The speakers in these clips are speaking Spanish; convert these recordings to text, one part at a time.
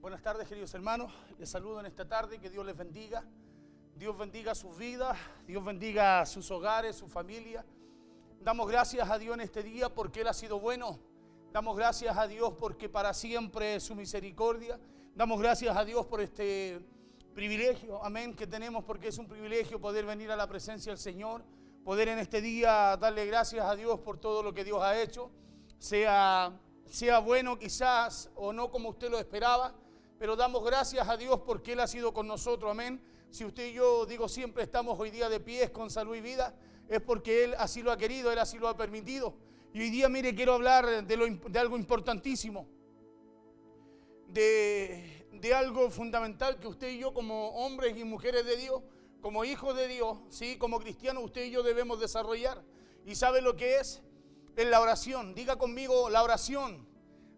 Buenas tardes, queridos hermanos. Les saludo en esta tarde. Que Dios les bendiga. Dios bendiga sus vidas. Dios bendiga sus hogares, su familia. Damos gracias a Dios en este día porque Él ha sido bueno. Damos gracias a Dios porque para siempre es su misericordia. Damos gracias a Dios por este privilegio, amén, que tenemos, porque es un privilegio poder venir a la presencia del Señor. Poder en este día darle gracias a Dios por todo lo que Dios ha hecho. Sea bueno quizás o no como usted lo esperaba, pero damos gracias a Dios porque Él ha sido con nosotros, amén. Si usted y yo, digo siempre, estamos hoy día de pies con salud y vida, es porque Él así lo ha querido, Él así lo ha permitido. Y hoy día, mire, quiero hablar de algo importantísimo, de algo fundamental que usted y yo como hombres y mujeres de Dios, como hijos de Dios, ¿sí? Como cristianos, usted y yo debemos desarrollar. ¿Y sabe lo que es? Es la oración. Diga conmigo, la oración.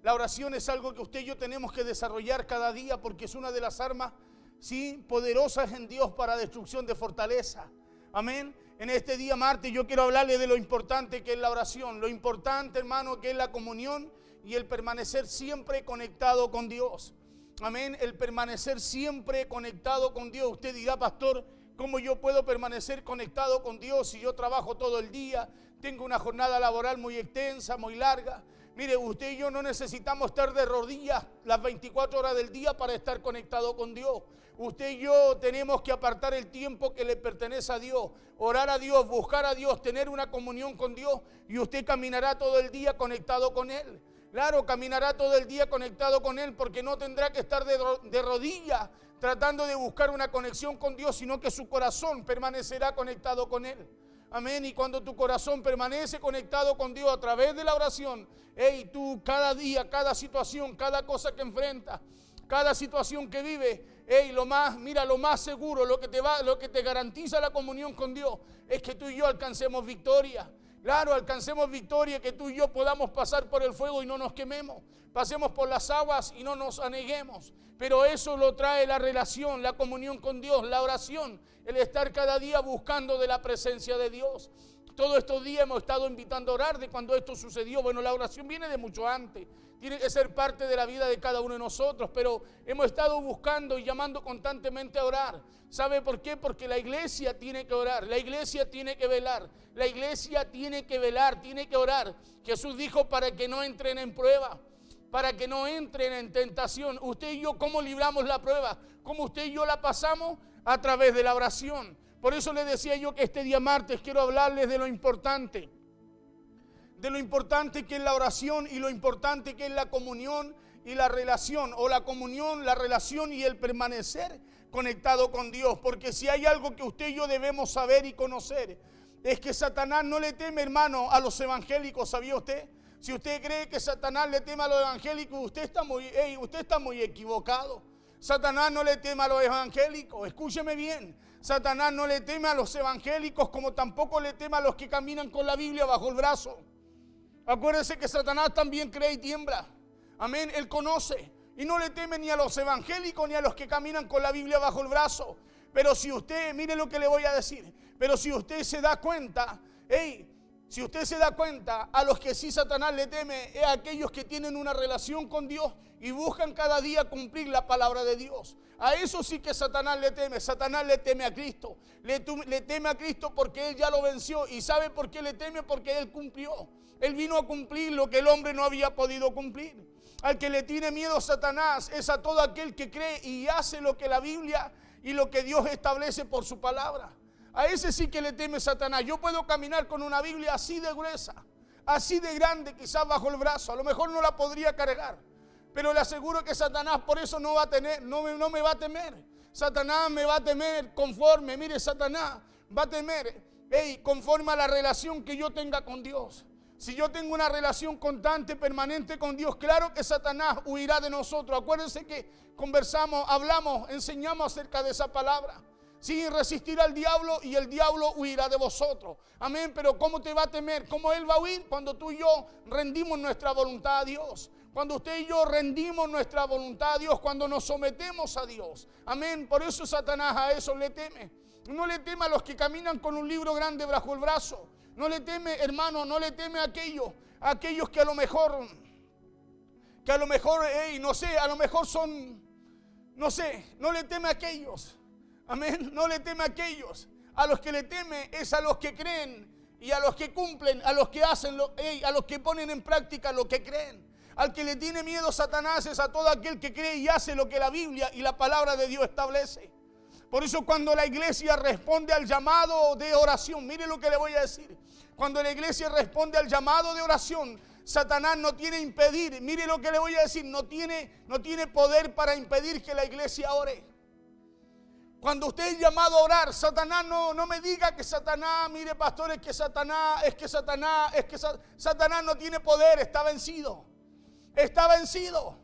La oración es algo que usted y yo tenemos que desarrollar cada día porque es una de las armas, ¿sí?, poderosas en Dios para destrucción de fortaleza. Amén. En este día martes yo quiero hablarle de lo importante que es la oración. Lo importante, hermano, que es la comunión y el permanecer siempre conectado con Dios. Amén. El permanecer siempre conectado con Dios. Usted dirá, pastor, ¿cómo yo puedo permanecer conectado con Dios si yo trabajo todo el día? Tengo una jornada laboral muy extensa, muy larga. Mire, usted y yo no necesitamos estar de rodillas las 24 horas del día para estar conectado con Dios. Usted y yo tenemos que apartar el tiempo que le pertenece a Dios, orar a Dios, buscar a Dios, tener una comunión con Dios y usted caminará todo el día conectado con Él. Claro, caminará todo el día conectado con Él porque no tendrá que estar de rodillas tratando de buscar una conexión con Dios, sino que su corazón permanecerá conectado con Él. Amén. Y cuando tu corazón permanece conectado con Dios a través de la oración, tú cada día, cada situación, cada cosa que enfrentas, cada situación que vives, lo más seguro, lo que te garantiza la comunión con Dios es que tú y yo alcancemos victoria. Claro, alcancemos victoria, que tú y yo podamos pasar por el fuego y no nos quememos. Pasemos por las aguas y no nos aneguemos. Pero eso lo trae la relación, la comunión con Dios, la oración, el estar cada día buscando de la presencia de Dios. Todos estos días hemos estado invitando a orar de cuando esto sucedió. Bueno, la oración viene de mucho antes. Tiene que ser parte de la vida de cada uno de nosotros, pero hemos estado buscando y llamando constantemente a orar. ¿Sabe por qué? Porque la iglesia tiene que orar, la iglesia tiene que velar, la iglesia tiene que velar, tiene que orar. Jesús dijo para que no entren en prueba, para que no entren en tentación. Usted y yo, ¿cómo libramos la prueba? ¿Cómo usted y yo la pasamos? A través de la oración. Por eso le decía yo que este día martes quiero hablarles de lo importante que es la oración y lo importante que es la comunión y la relación, o la comunión, la relación y el permanecer conectado con Dios. Porque si hay algo que usted y yo debemos saber y conocer, es que Satanás no le teme, hermano, a los evangélicos. ¿Sabía usted? Si usted cree que Satanás le teme a los evangélicos, usted está muy equivocado. Satanás no le teme a los evangélicos, escúcheme bien. Satanás no le teme a los evangélicos como tampoco le teme a los que caminan con la Biblia bajo el brazo. Acuérdense que Satanás también cree y tiembla. Amén, él conoce y no le teme ni a los evangélicos ni a los que caminan con la Biblia bajo el brazo. Pero si usted, mire lo que le voy a decir, pero si usted se da cuenta, si usted se da cuenta, a los que sí Satanás le teme es a aquellos que tienen una relación con Dios y buscan cada día cumplir la palabra de Dios. A eso sí que Satanás le teme. Satanás le teme a Cristo. Le teme a Cristo porque Él ya lo venció. ¿Y sabe por qué le teme? Porque Él cumplió. Él vino a cumplir lo que el hombre no había podido cumplir. Al que le tiene miedo a Satanás es a todo aquel que cree y hace lo que la Biblia y lo que Dios establece por su palabra. A ese sí que le teme Satanás. Yo puedo caminar con una Biblia así de gruesa, así de grande, quizás bajo el brazo. A lo mejor no la podría cargar, pero le aseguro que Satanás por eso no me va a temer. Satanás me va a temer conforme, mire, Satanás va a temer, conforme a la relación que yo tenga con Dios. Si yo tengo una relación constante, permanente con Dios, claro que Satanás huirá de nosotros. Acuérdense que conversamos, hablamos, enseñamos acerca de esa palabra. Sí, resistir al diablo y el diablo huirá de vosotros. Amén, pero ¿cómo te va a temer? ¿Cómo él va a huir? Cuando tú y yo rendimos nuestra voluntad a Dios. Cuando usted y yo rendimos nuestra voluntad a Dios, cuando nos sometemos a Dios. Amén, por eso Satanás a eso le teme. No le teme a los que caminan con un libro grande bajo el brazo. No le teme, hermano, no le teme a aquellos que a lo mejor, no sé, a lo mejor son no sé, no le teme a aquellos. Amén, no le teme a aquellos. A los que le teme es a los que creen y a los que cumplen, a los que hacen, a los que ponen en práctica lo que creen. Al que le tiene miedo Satanás es a todo aquel que cree y hace lo que la Biblia y la palabra de Dios establece. Por eso cuando la iglesia responde al llamado de oración, mire lo que le voy a decir. Cuando la iglesia responde al llamado de oración, Satanás no tiene impedir, mire lo que le voy a decir, no tiene poder para impedir que la iglesia ore. Cuando usted es llamado a orar, Satanás no me diga que Satanás, mire pastor, Satanás no tiene poder, está vencido. Está vencido.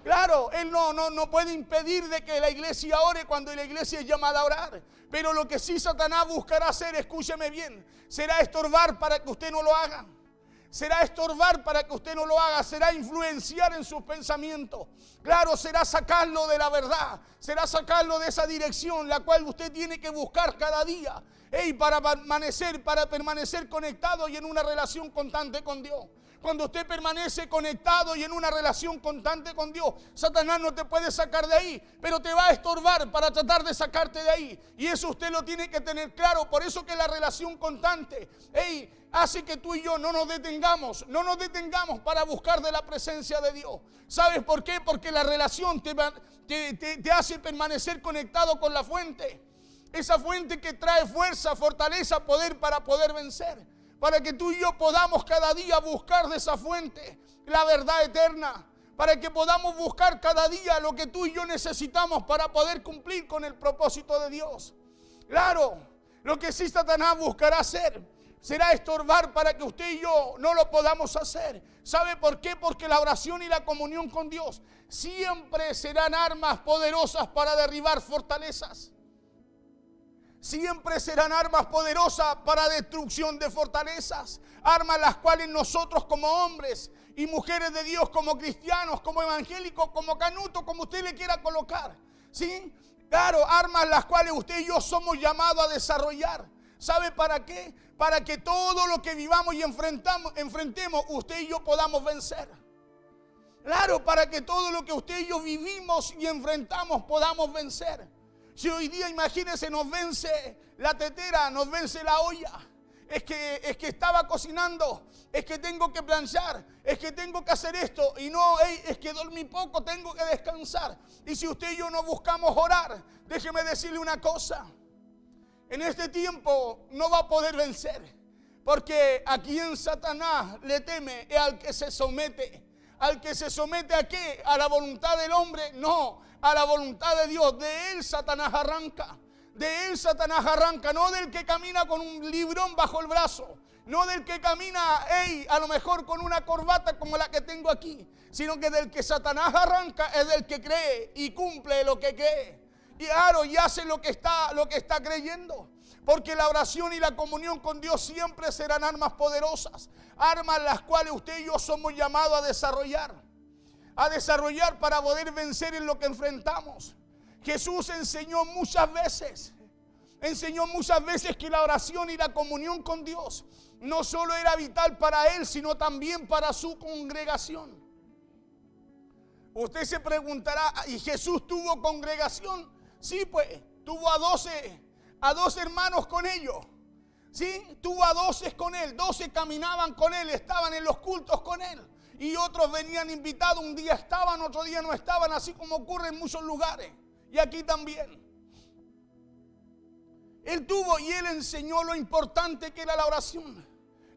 Claro, él no puede impedir de que la iglesia ore cuando la iglesia es llamada a orar. Pero lo que sí Satanás buscará hacer, escúcheme bien, será estorbar para que usted no lo haga. Será estorbar para que usted no lo haga, será influenciar en sus pensamientos. Claro, será sacarlo de la verdad, será sacarlo de esa dirección, la cual usted tiene que buscar cada día. Para permanecer conectado y en una relación constante con Dios. Cuando usted permanece conectado y en una relación constante con Dios, Satanás no te puede sacar de ahí, pero te va a estorbar para tratar de sacarte de ahí. Y eso usted lo tiene que tener claro. Por eso que la relación constante, hace que tú y yo no nos detengamos para buscar de la presencia de Dios. ¿Sabes por qué? Porque la relación te hace permanecer conectado con la fuente. Esa fuente que trae fuerza, fortaleza, poder para poder vencer. Para que tú y yo podamos cada día buscar de esa fuente la verdad eterna. Para que podamos buscar cada día lo que tú y yo necesitamos para poder cumplir con el propósito de Dios. Claro, lo que sí Satanás buscará hacer será estorbar para que usted y yo no lo podamos hacer. ¿Sabe por qué? Porque la oración y la comunión con Dios siempre serán armas poderosas para derribar fortalezas. Siempre serán armas poderosas para destrucción de fortalezas. Armas las cuales nosotros como hombres y mujeres de Dios, como cristianos, como evangélicos, como canutos, como usted le quiera colocar. ¿Sí? Claro, armas las cuales usted y yo somos llamados a desarrollar. ¿Sabe para qué? Para que todo lo que vivamos y enfrentemos, usted y yo podamos vencer. Claro, para que todo lo que usted y yo vivimos y enfrentamos podamos vencer. Si hoy día, imagínense, nos vence la tetera, nos vence la olla. Es que estaba cocinando, es que tengo que planchar, es que tengo que hacer esto. Y no, es que dormí poco, tengo que descansar. Y si usted y yo no buscamos orar, déjeme decirle una cosa. En este tiempo no va a poder vencer. Porque a quien Satanás le teme es al que se somete. ¿Al que se somete a qué? ¿A la voluntad del hombre? No, a la voluntad de Dios. De él Satanás arranca. De él Satanás arranca. No del que camina con un librón bajo el brazo. No del que camina, a lo mejor con una corbata como la que tengo aquí. Sino que del que Satanás arranca es del que cree y cumple lo que cree. Y claro, y hace lo que está creyendo. Porque la oración y la comunión con Dios siempre serán armas poderosas. Armas las cuales usted y yo somos llamados a desarrollar. A desarrollar para poder vencer en lo que enfrentamos. Jesús enseñó muchas veces que la oración y la comunión con Dios no solo era vital para Él, sino también para su congregación. Usted se preguntará, ¿y Jesús tuvo congregación? Sí, pues, tuvo a 12 hermanos con ellos. ¿Sí? Tuvo a 12 con él, 12 caminaban con él, estaban en los cultos con él. Y otros venían invitados, un día estaban, otro día no estaban, así como ocurre en muchos lugares. Y aquí también. Él tuvo y él enseñó lo importante que era la oración.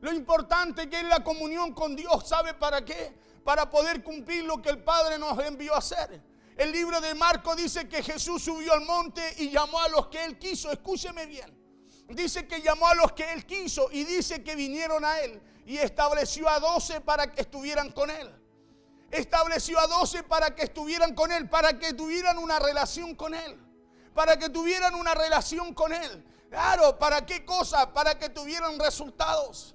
Lo importante que es la comunión con Dios. ¿Sabe para qué? Para poder cumplir lo que el Padre nos envió a hacer. El libro de Marcos dice que Jesús subió al monte y llamó a los que Él quiso. Escúcheme bien. Dice que llamó a los que Él quiso y dice que vinieron a Él. Y estableció a 12 para que estuvieran con Él. Estableció a 12 para que estuvieran con Él. Para que tuvieran una relación con Él. Para que tuvieran una relación con Él. Claro, ¿para qué cosa? Para que tuvieran resultados.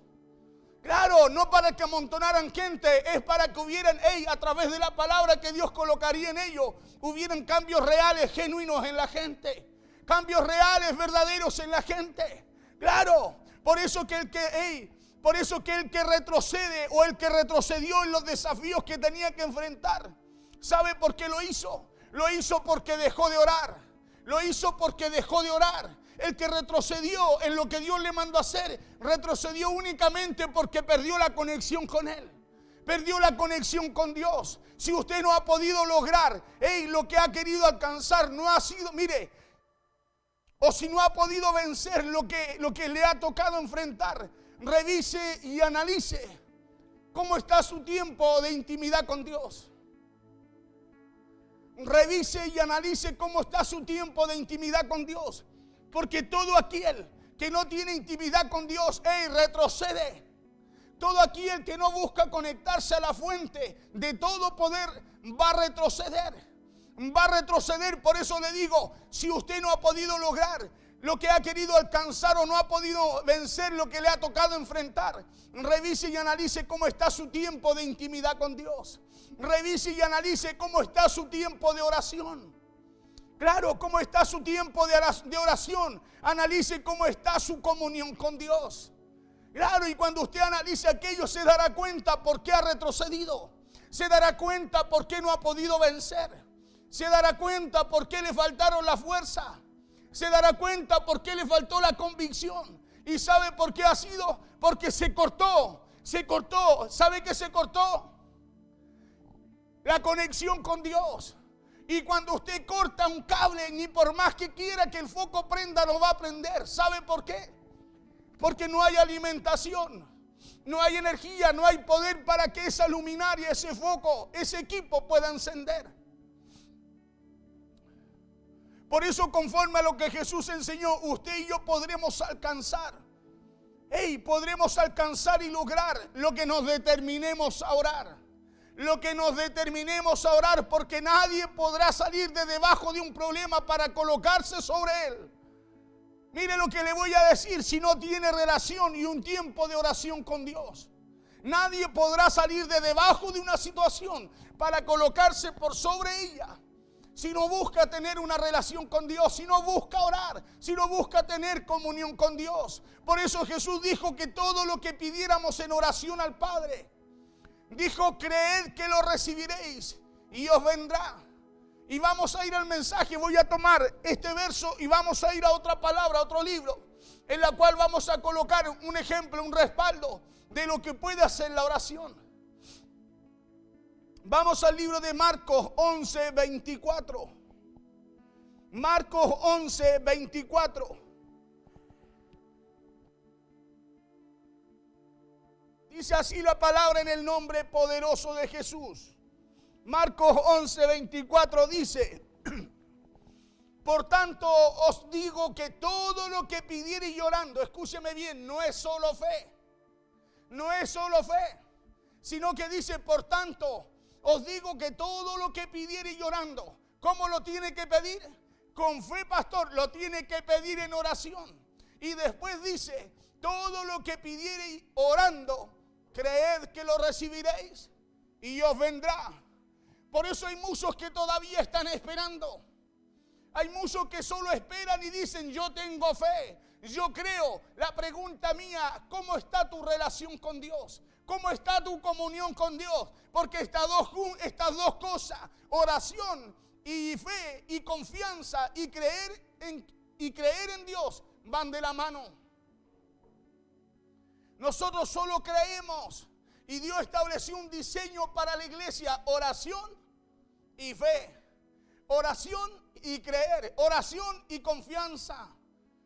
Claro, no para que amontonaran gente, es para que hubieran, a través de la palabra que Dios colocaría en ellos, hubieran cambios reales, genuinos en la gente. Cambios reales, verdaderos en la gente. Claro, por eso que el que retrocede o el que retrocedió en los desafíos que tenía que enfrentar, ¿sabe por qué lo hizo? Lo hizo porque dejó de orar. Lo hizo porque dejó de orar. El que retrocedió en lo que Dios le mandó a hacer, retrocedió únicamente porque perdió la conexión con Él. Perdió la conexión con Dios. Si usted no ha podido lograr lo que ha querido alcanzar, no ha sido, mire, o si no ha podido vencer lo que le ha tocado enfrentar, revise y analice cómo está su tiempo de intimidad con Dios. Revise y analice cómo está su tiempo de intimidad con Dios. Porque todo aquel que no tiene intimidad con Dios, retrocede. Todo aquel que no busca conectarse a la fuente de todo poder va a retroceder. Va a retroceder. Por eso le digo, si usted no ha podido lograr lo que ha querido alcanzar o no ha podido vencer lo que le ha tocado enfrentar, revise y analice cómo está su tiempo de intimidad con Dios. Revise y analice cómo está su tiempo de oración. Claro, cómo está su tiempo de oración. Analice cómo está su comunión con Dios. Claro, y cuando usted analice aquello, se dará cuenta por qué ha retrocedido. Se dará cuenta por qué no ha podido vencer. Se dará cuenta por qué le faltaron la fuerza. Se dará cuenta por qué le faltó la convicción. ¿Y sabe por qué ha sido? Porque se cortó. Se cortó. ¿Sabe qué se cortó? La conexión con Dios. Y cuando usted corta un cable, ni por más que quiera que el foco prenda, no va a prender. ¿Sabe por qué? Porque no hay alimentación, no hay energía, no hay poder para que esa luminaria, ese foco, ese equipo pueda encender. Por eso, conforme a lo que Jesús enseñó, usted y yo podremos alcanzar. Podremos alcanzar y lograr lo que nos determinemos a orar. Lo que nos determinemos a orar, porque nadie podrá salir de debajo de un problema para colocarse sobre él. Mire lo que le voy a decir, si no tiene relación y un tiempo de oración con Dios. Nadie podrá salir de debajo de una situación para colocarse por sobre ella. Si no busca tener una relación con Dios, si no busca orar, si no busca tener comunión con Dios. Por eso Jesús dijo que todo lo que pidiéramos en oración al Padre, dijo, creed que lo recibiréis y os vendrá. Y vamos a ir al mensaje, voy a tomar este verso y vamos a ir a otra palabra, a otro libro, en la cual vamos a colocar un ejemplo, un respaldo de lo que puede hacer la oración. Vamos al libro de Marcos 11, 24. Marcos 11, 24. Dice así la palabra en el nombre poderoso de Jesús. Marcos 11, 24 dice: por tanto os digo que todo lo que pidiereis llorando, escúcheme bien, no es solo fe. No es solo fe, sino que dice, por tanto os digo que todo lo que pidiereis llorando, ¿cómo lo tiene que pedir? Con fe, pastor, lo tiene que pedir en oración. Y después dice, todo lo que pidiereis orando, creed que lo recibiréis y os vendrá. Por eso hay muchos que todavía están esperando. Hay muchos que solo esperan y dicen, yo tengo fe, yo creo. La pregunta mía, ¿cómo está tu relación con Dios? ¿Cómo está tu comunión con Dios? Porque estas dos cosas, oración y fe y confianza y creer en Dios, van de la mano. Nosotros solo creemos y Dios estableció un diseño para la iglesia: oración y fe, oración y creer, oración y confianza.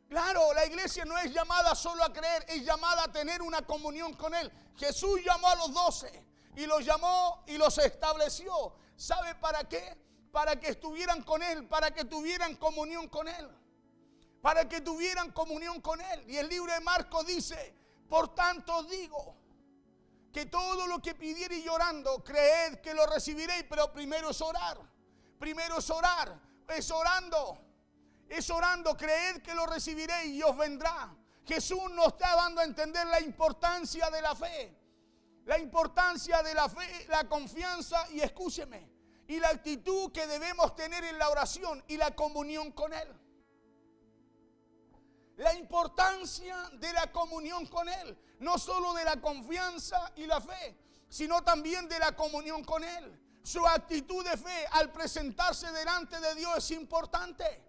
Claro, la iglesia no es llamada solo a creer, es llamada a tener una comunión con Él. Jesús llamó a los 12 y los llamó y los estableció. ¿Sabe para qué? Para que estuvieran con Él, para que tuvieran comunión con Él. Para que tuvieran comunión con Él. Y el libro de Marcos dice, por tanto os digo, que todo lo que pidiereis llorando, creed que lo recibiréis, pero primero es orar. Primero es orar, es orando. Es orando, creed que lo recibiréis y os vendrá. Jesús nos está dando a entender la importancia de la fe. La importancia de la fe, la confianza y escúcheme, y la actitud que debemos tener en la oración y la comunión con Él. La importancia de la comunión con Él, no solo de la confianza y la fe, sino también de la comunión con Él. Su actitud de fe al presentarse delante de Dios es importante.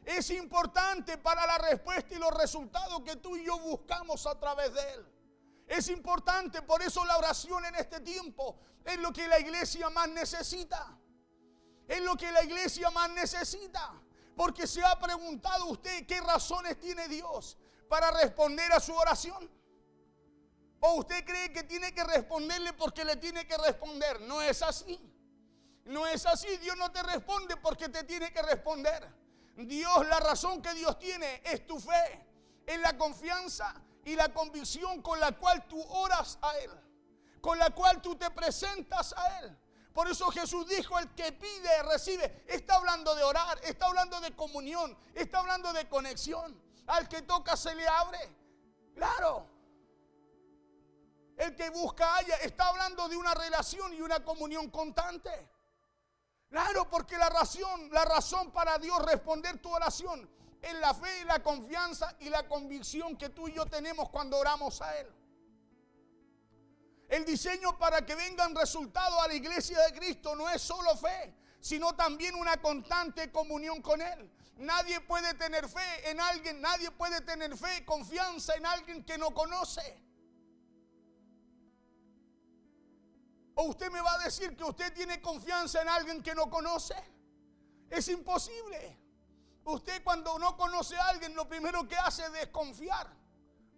Es importante para la respuesta y los resultados que tú y yo buscamos a través de Él. Es importante, por eso la oración en este tiempo es lo que la iglesia más necesita. Es lo que la iglesia más necesita. Porque se ha preguntado usted qué razones tiene Dios para responder a su oración. ¿O usted cree que tiene que responderle porque le tiene que responder? No es así. No es así. Dios no te responde porque te tiene que responder. Dios, la razón que Dios tiene es tu fe, es la confianza y la convicción con la cual tú oras a Él, con la cual tú te presentas a Él. Por eso Jesús dijo, el que pide, recibe. Está hablando de orar, está hablando de comunión, está hablando de conexión. Al que toca se le abre. Claro. El que busca halla. Está hablando de una relación y una comunión constante. Claro, porque la razón para Dios responder tu oración es la fe y la confianza y la convicción que tú y yo tenemos cuando oramos a Él. El diseño para que vengan resultados a la iglesia de Cristo no es solo fe, sino también una constante comunión con Él. Nadie puede tener fe en alguien, nadie puede tener fe, confianza en alguien que no conoce. ¿O usted me va a decir que usted tiene confianza en alguien que no conoce? Es imposible. Usted cuando no conoce a alguien, lo primero que hace es desconfiar.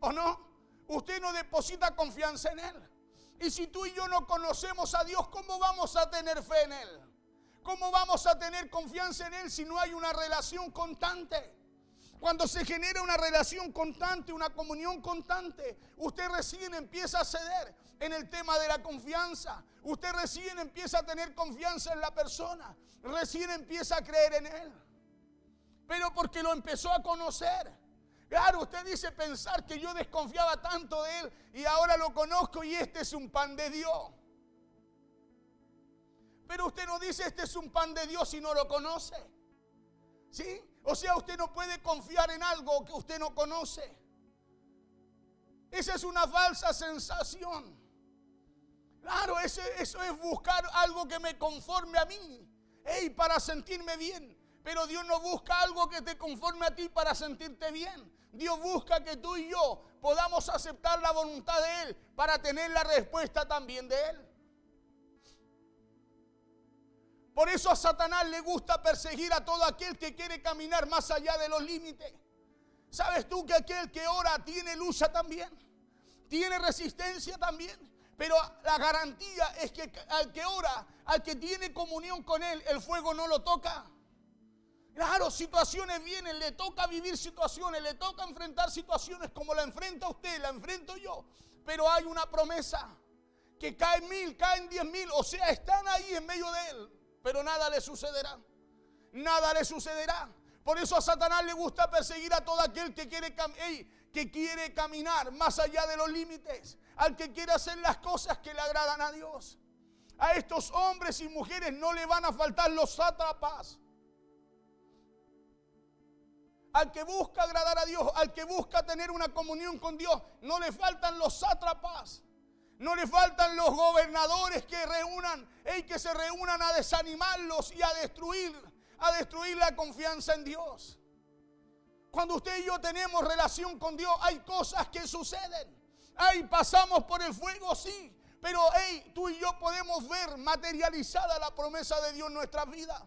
¿O no? Usted no deposita confianza en Él. Y si tú y yo no conocemos a Dios, ¿cómo vamos a tener fe en Él? ¿Cómo vamos a tener confianza en Él si no hay una relación constante? Cuando se genera una relación constante, una comunión constante, usted recién empieza a ceder en el tema de la confianza. Usted recién empieza a tener confianza en la persona. Recién empieza a creer en Él. Pero porque lo empezó a conocer. Claro, usted dice pensar que yo desconfiaba tanto de Él y ahora lo conozco y este es un pan de Dios. Pero usted no dice este es un pan de Dios si no lo conoce. ¿Sí? O sea, usted no puede confiar en algo que usted no conoce. Esa es una falsa sensación. Claro, eso es buscar algo que me conforme a mí. Para sentirme bien. Pero Dios no busca algo que te conforme a ti para sentirte bien. Dios busca que tú y yo podamos aceptar la voluntad de Él para tener la respuesta también de Él. Por eso a Satanás le gusta perseguir a todo aquel que quiere caminar más allá de los límites. ¿Sabes tú que aquel que ora tiene lucha también? Tiene resistencia también. Pero la garantía es que al que ora, al que tiene comunión con Él, el fuego no lo toca. Claro, situaciones vienen, le toca vivir situaciones, le toca enfrentar situaciones como la enfrenta usted, la enfrento yo. Pero hay una promesa, que caen 1000, caen 10,000, o sea, están ahí en medio de Él. Pero nada le sucederá. Nada le sucederá. Por eso a Satanás le gusta perseguir a todo aquel que quiere caminar más allá de los límites. Al que quiere hacer las cosas que le agradan a Dios. A estos hombres y mujeres no le van a faltar los sátrapas. Al que busca agradar a Dios, al que busca tener una comunión con Dios, no le faltan los sátrapas. No le faltan los gobernadores que se reúnan a desanimarlos y a destruir la confianza en Dios. Cuando usted y yo tenemos relación con Dios, hay cosas que suceden. Pasamos por el fuego, sí, pero tú y yo podemos ver materializada la promesa de Dios en nuestras vidas.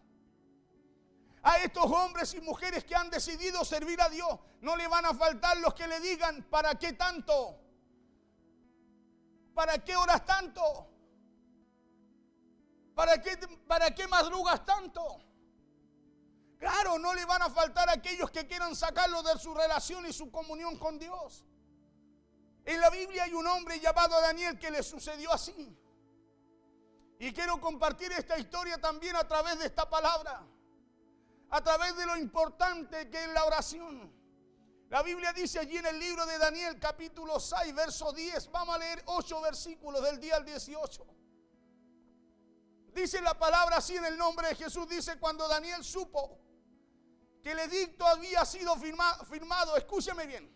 A estos hombres y mujeres que han decidido servir a Dios, no le van a faltar los que le digan, ¿para qué tanto? ¿Para qué oras tanto? ¿Para qué madrugas tanto? Claro, no le van a faltar aquellos que quieran sacarlo de su relación y su comunión con Dios. En la Biblia hay un hombre llamado Daniel que le sucedió así. Y quiero compartir esta historia también a través de esta palabra. A través de lo importante que es la oración. La Biblia dice allí en el libro de Daniel, capítulo 6, verso 10. Vamos a leer 8 versículos del día al 18. Dice la palabra así en el nombre de Jesús. Dice, cuando Daniel supo que el edicto había sido firmado, escúcheme bien.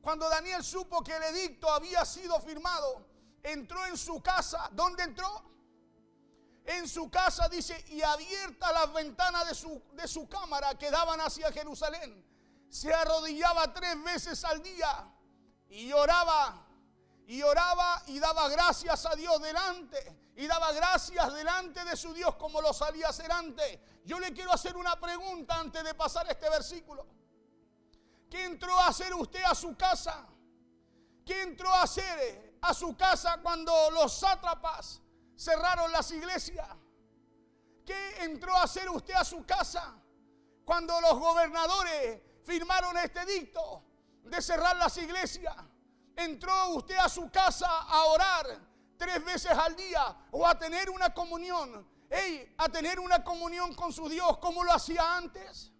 Cuando Daniel supo que el edicto había sido firmado, entró en su casa. ¿Dónde entró? en su casa, dice, y abiertas las ventanas de su cámara que daban hacia Jerusalén, se arrodillaba 3 veces al día y oraba y daba gracias a Dios y daba gracias delante de su Dios como lo solía hacer antes. Yo le quiero hacer una pregunta antes de pasar este versículo. ¿Qué entró a hacer usted a su casa? ¿Qué entró a hacer a su casa cuando los sátrapas cerraron las iglesias? ¿Qué entró a hacer usted a su casa cuando los gobernadores firmaron este edicto de cerrar las iglesias? ¿Entró usted a su casa a orar 3 veces al día o a tener una comunión? A tener una comunión con su Dios como lo hacía antes.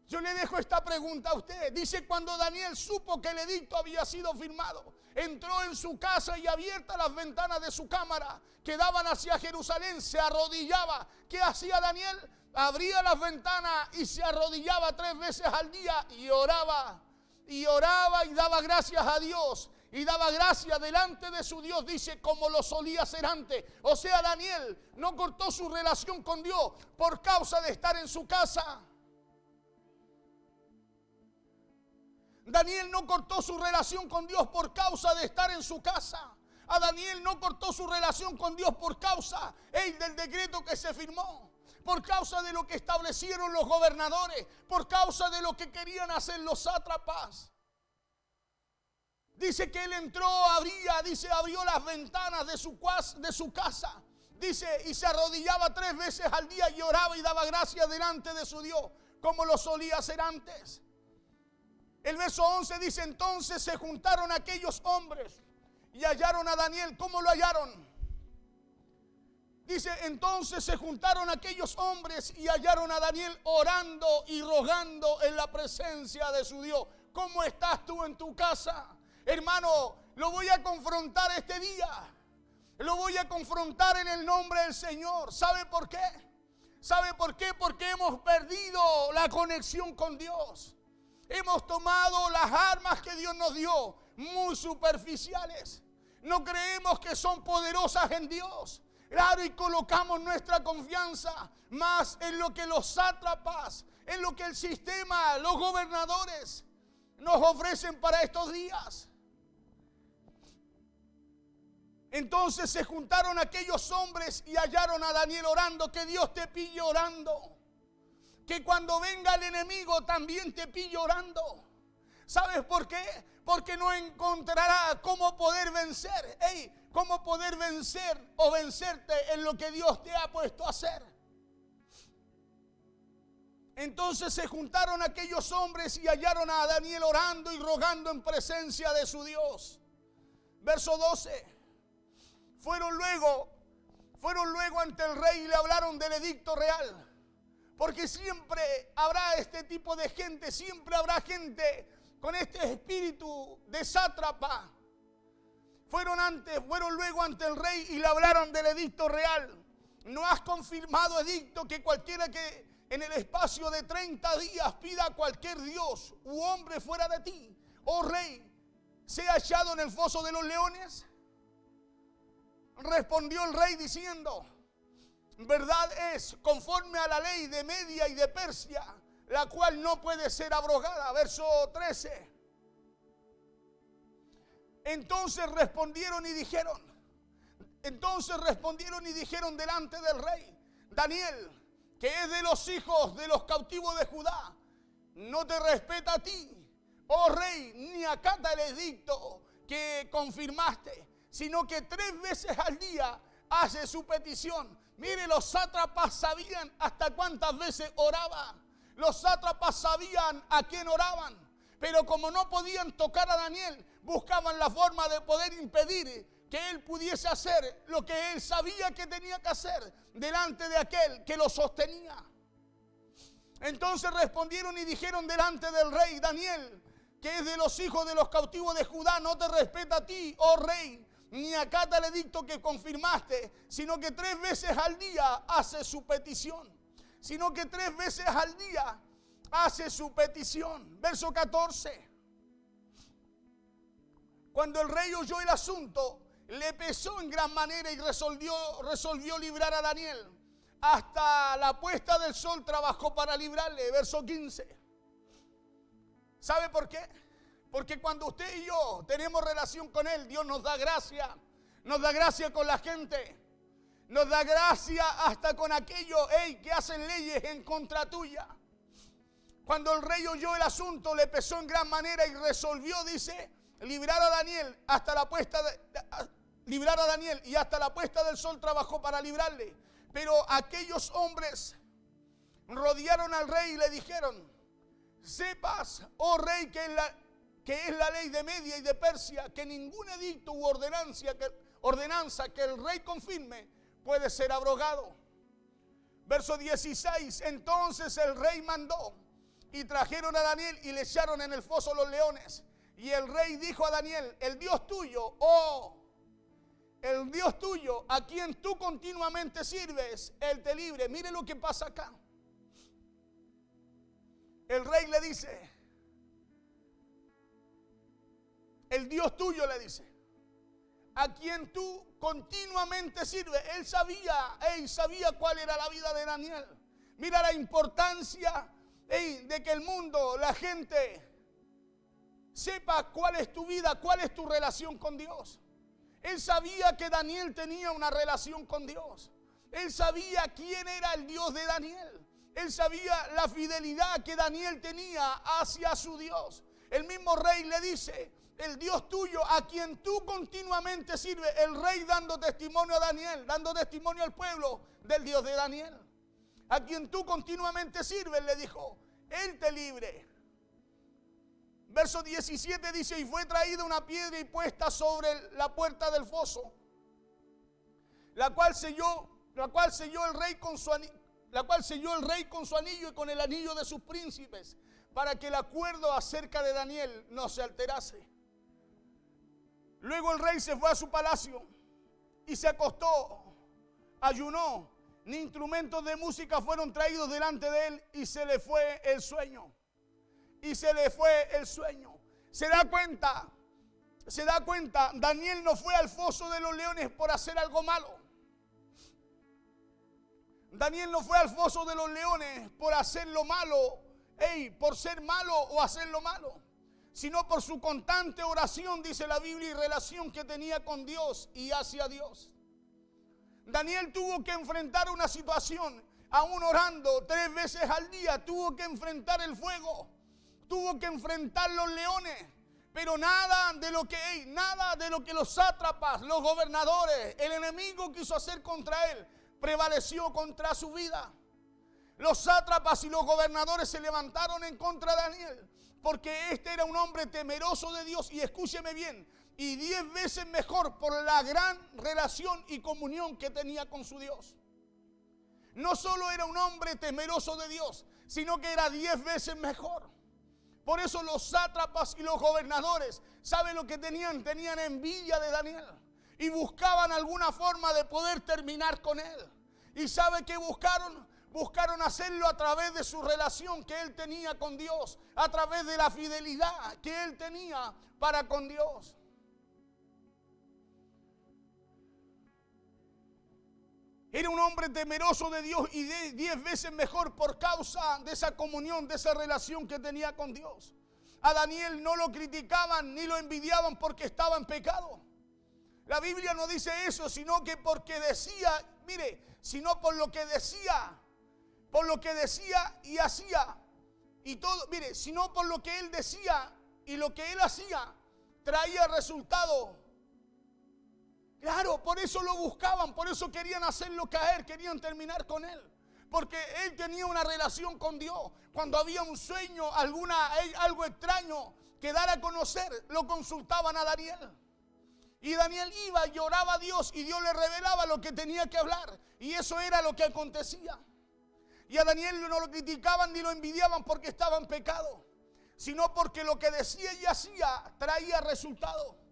Yo le dejo esta pregunta a usted. Dice, cuando Daniel supo que el edicto había sido firmado, entró en su casa y abiertas las ventanas de su cámara que daban hacia Jerusalén, se arrodillaba. ¿Qué hacía Daniel? Abría las ventanas y se arrodillaba 3 veces al día y oraba y daba gracias a Dios. Y daba gracias delante de su Dios, dice, como lo solía hacer antes. O sea, Daniel no cortó su relación con Dios por causa de estar en su casa. Daniel no cortó su relación con Dios por causa de estar en su casa. A Daniel no cortó su relación con Dios por causa del decreto que se firmó, por causa de lo que establecieron los gobernadores, por causa de lo que querían hacer los sátrapas. Dice que él entró, abrió las ventanas de su casa. Dice, y se arrodillaba 3 veces al día y oraba y daba gracias delante de su Dios, como lo solía hacer antes. El verso 11 dice, entonces se juntaron aquellos hombres y hallaron a Daniel. ¿Cómo lo hallaron? Dice, entonces se juntaron aquellos hombres y hallaron a Daniel orando y rogando en la presencia de su Dios. ¿Cómo estás tú en tu casa? Hermano, lo voy a confrontar este día. Lo voy a confrontar en el nombre del Señor. ¿Sabe por qué? ¿Sabe por qué? Porque hemos perdido la conexión con Dios. Hemos tomado las armas que Dios nos dio, muy superficiales. No creemos que son poderosas en Dios. Claro, y colocamos nuestra confianza más en lo que los sátrapas, en lo que el sistema, los gobernadores nos ofrecen para estos días. Entonces se juntaron aquellos hombres y hallaron a Daniel orando. Que Dios te pille orando. Que cuando venga el enemigo también te pille orando. ¿Sabes por qué? Porque no encontrará cómo poder vencer. Cómo poder vencer o vencerte en lo que Dios te ha puesto a hacer. Entonces se juntaron aquellos hombres y hallaron a Daniel orando y rogando en presencia de su Dios. Verso 12. Fueron luego ante el rey y le hablaron del edicto real. Porque siempre habrá este tipo de gente, siempre habrá gente con este espíritu de sátrapa. Fueron luego ante el rey y le hablaron del edicto real. No has confirmado edicto que cualquiera que en el espacio de 30 días pida a cualquier dios u hombre fuera de ti, oh rey, sea echado en el foso de los leones. Respondió el rey diciendo, verdad es, conforme a la ley de Media y de Persia, la cual no puede ser abrogada. Verso 13. Entonces respondieron y dijeron delante del rey, Daniel, que es de los hijos de los cautivos de Judá, no te respeta a ti, oh rey, ni acata el edicto que confirmaste, sino que 3 veces al día hace su petición. Mire, los sátrapas sabían hasta cuántas veces oraba. Los sátrapas sabían a quién oraban. Pero como no podían tocar a Daniel, buscaban la forma de poder impedir que él pudiese hacer lo que él sabía que tenía que hacer delante de aquel que lo sostenía. Entonces respondieron y dijeron delante del rey, Daniel, que es de los hijos de los cautivos de Judá, no te respeta a ti, oh rey, ni acata el edicto que confirmaste, sino que 3 veces al día hace su petición. Verso 14. Cuando el rey oyó el asunto, le pesó en gran manera y resolvió librar a Daniel. Hasta la puesta del sol trabajó para librarle. Verso 15. ¿Sabe por qué? Porque cuando usted y yo tenemos relación con Él, Dios nos da gracia. Nos da gracia con la gente. Nos da gracia hasta con aquellos que hacen leyes en contra tuya. Cuando el rey oyó el asunto, le pesó en gran manera y resolvió, dice, librar a Daniel y hasta la puesta del sol trabajó para librarle. Pero aquellos hombres rodearon al rey y le dijeron: sepas, oh rey, que es la ley de Media y de Persia, que ningún edicto u ordenanza que el rey confirme puede ser abrogado. Verso 16. Entonces el rey mandó y trajeron a Daniel y le echaron en el foso los leones. Y el rey dijo a Daniel: el Dios tuyo, el Dios tuyo, a quien tú continuamente sirves, Él te libre. Mire lo que pasa acá. El rey le dice, el Dios tuyo, le dice, a quien tú continuamente sirves. Él sabía cuál era la vida de Daniel. Mira la importancia de que el mundo, la gente, sepa cuál es tu vida, cuál es tu relación con Dios. Él sabía que Daniel tenía una relación con Dios. Él sabía quién era el Dios de Daniel. Él sabía la fidelidad que Daniel tenía hacia su Dios. El mismo rey le dice: el Dios tuyo, a quien tú continuamente sirves. El rey dando testimonio a Daniel, dando testimonio al pueblo del Dios de Daniel. A quien tú continuamente sirves, le dijo, Él te libre. Verso 17 dice: y fue traída una piedra y puesta sobre la puerta del foso, la cual selló el rey con su anillo y con el anillo de sus príncipes, para que el acuerdo acerca de Daniel no se alterase. Luego el rey se fue a su palacio y se acostó, ayunó, ni instrumentos de música fueron traídos delante de él, y se le fue el sueño. ¿Se da cuenta? Daniel no fue al foso de los leones por hacer algo malo. Daniel no fue al foso de los leones por hacer lo malo, por ser malo o hacer lo malo, sino por su constante oración, dice la Biblia, y relación que tenía con Dios y hacia Dios. Daniel tuvo que enfrentar una situación, aún orando 3 veces al día, tuvo que enfrentar el fuego, tuvo que enfrentar los leones, pero nada de lo que los sátrapas, los gobernadores, el enemigo quiso hacer contra él, prevaleció contra su vida. Los sátrapas y los gobernadores se levantaron en contra de Daniel, porque este era un hombre temeroso de Dios, y escúcheme bien, y 10 veces mejor por la gran relación y comunión que tenía con su Dios. No solo era un hombre temeroso de Dios, sino que era 10 veces mejor. Por eso los sátrapas y los gobernadores, ¿saben lo que tenían? Tenían envidia de Daniel y buscaban alguna forma de poder terminar con él. ¿Y sabe qué buscaron? Buscaron hacerlo a través de su relación que él tenía con Dios, a través de la fidelidad que él tenía para con Dios. Era un hombre temeroso de Dios y 10 veces mejor por causa de esa comunión, de esa relación que tenía con Dios. A Daniel no lo criticaban ni lo envidiaban porque estaba en pecado. La Biblia no dice eso, sino que porque decía, sino por lo que decía y hacía. Y todo, sino por lo que él decía y lo que él hacía traía resultado. Claro, por eso lo buscaban, por eso querían hacerlo caer, querían terminar con él. Porque él tenía una relación con Dios. Cuando había un sueño, algo extraño que dar a conocer, lo consultaban a Daniel. Y Daniel iba y oraba a Dios y Dios le revelaba lo que tenía que hablar. Y eso era lo que acontecía. Y a Daniel no lo criticaban ni lo envidiaban porque estaba en pecado, sino porque lo que decía y hacía traía resultado.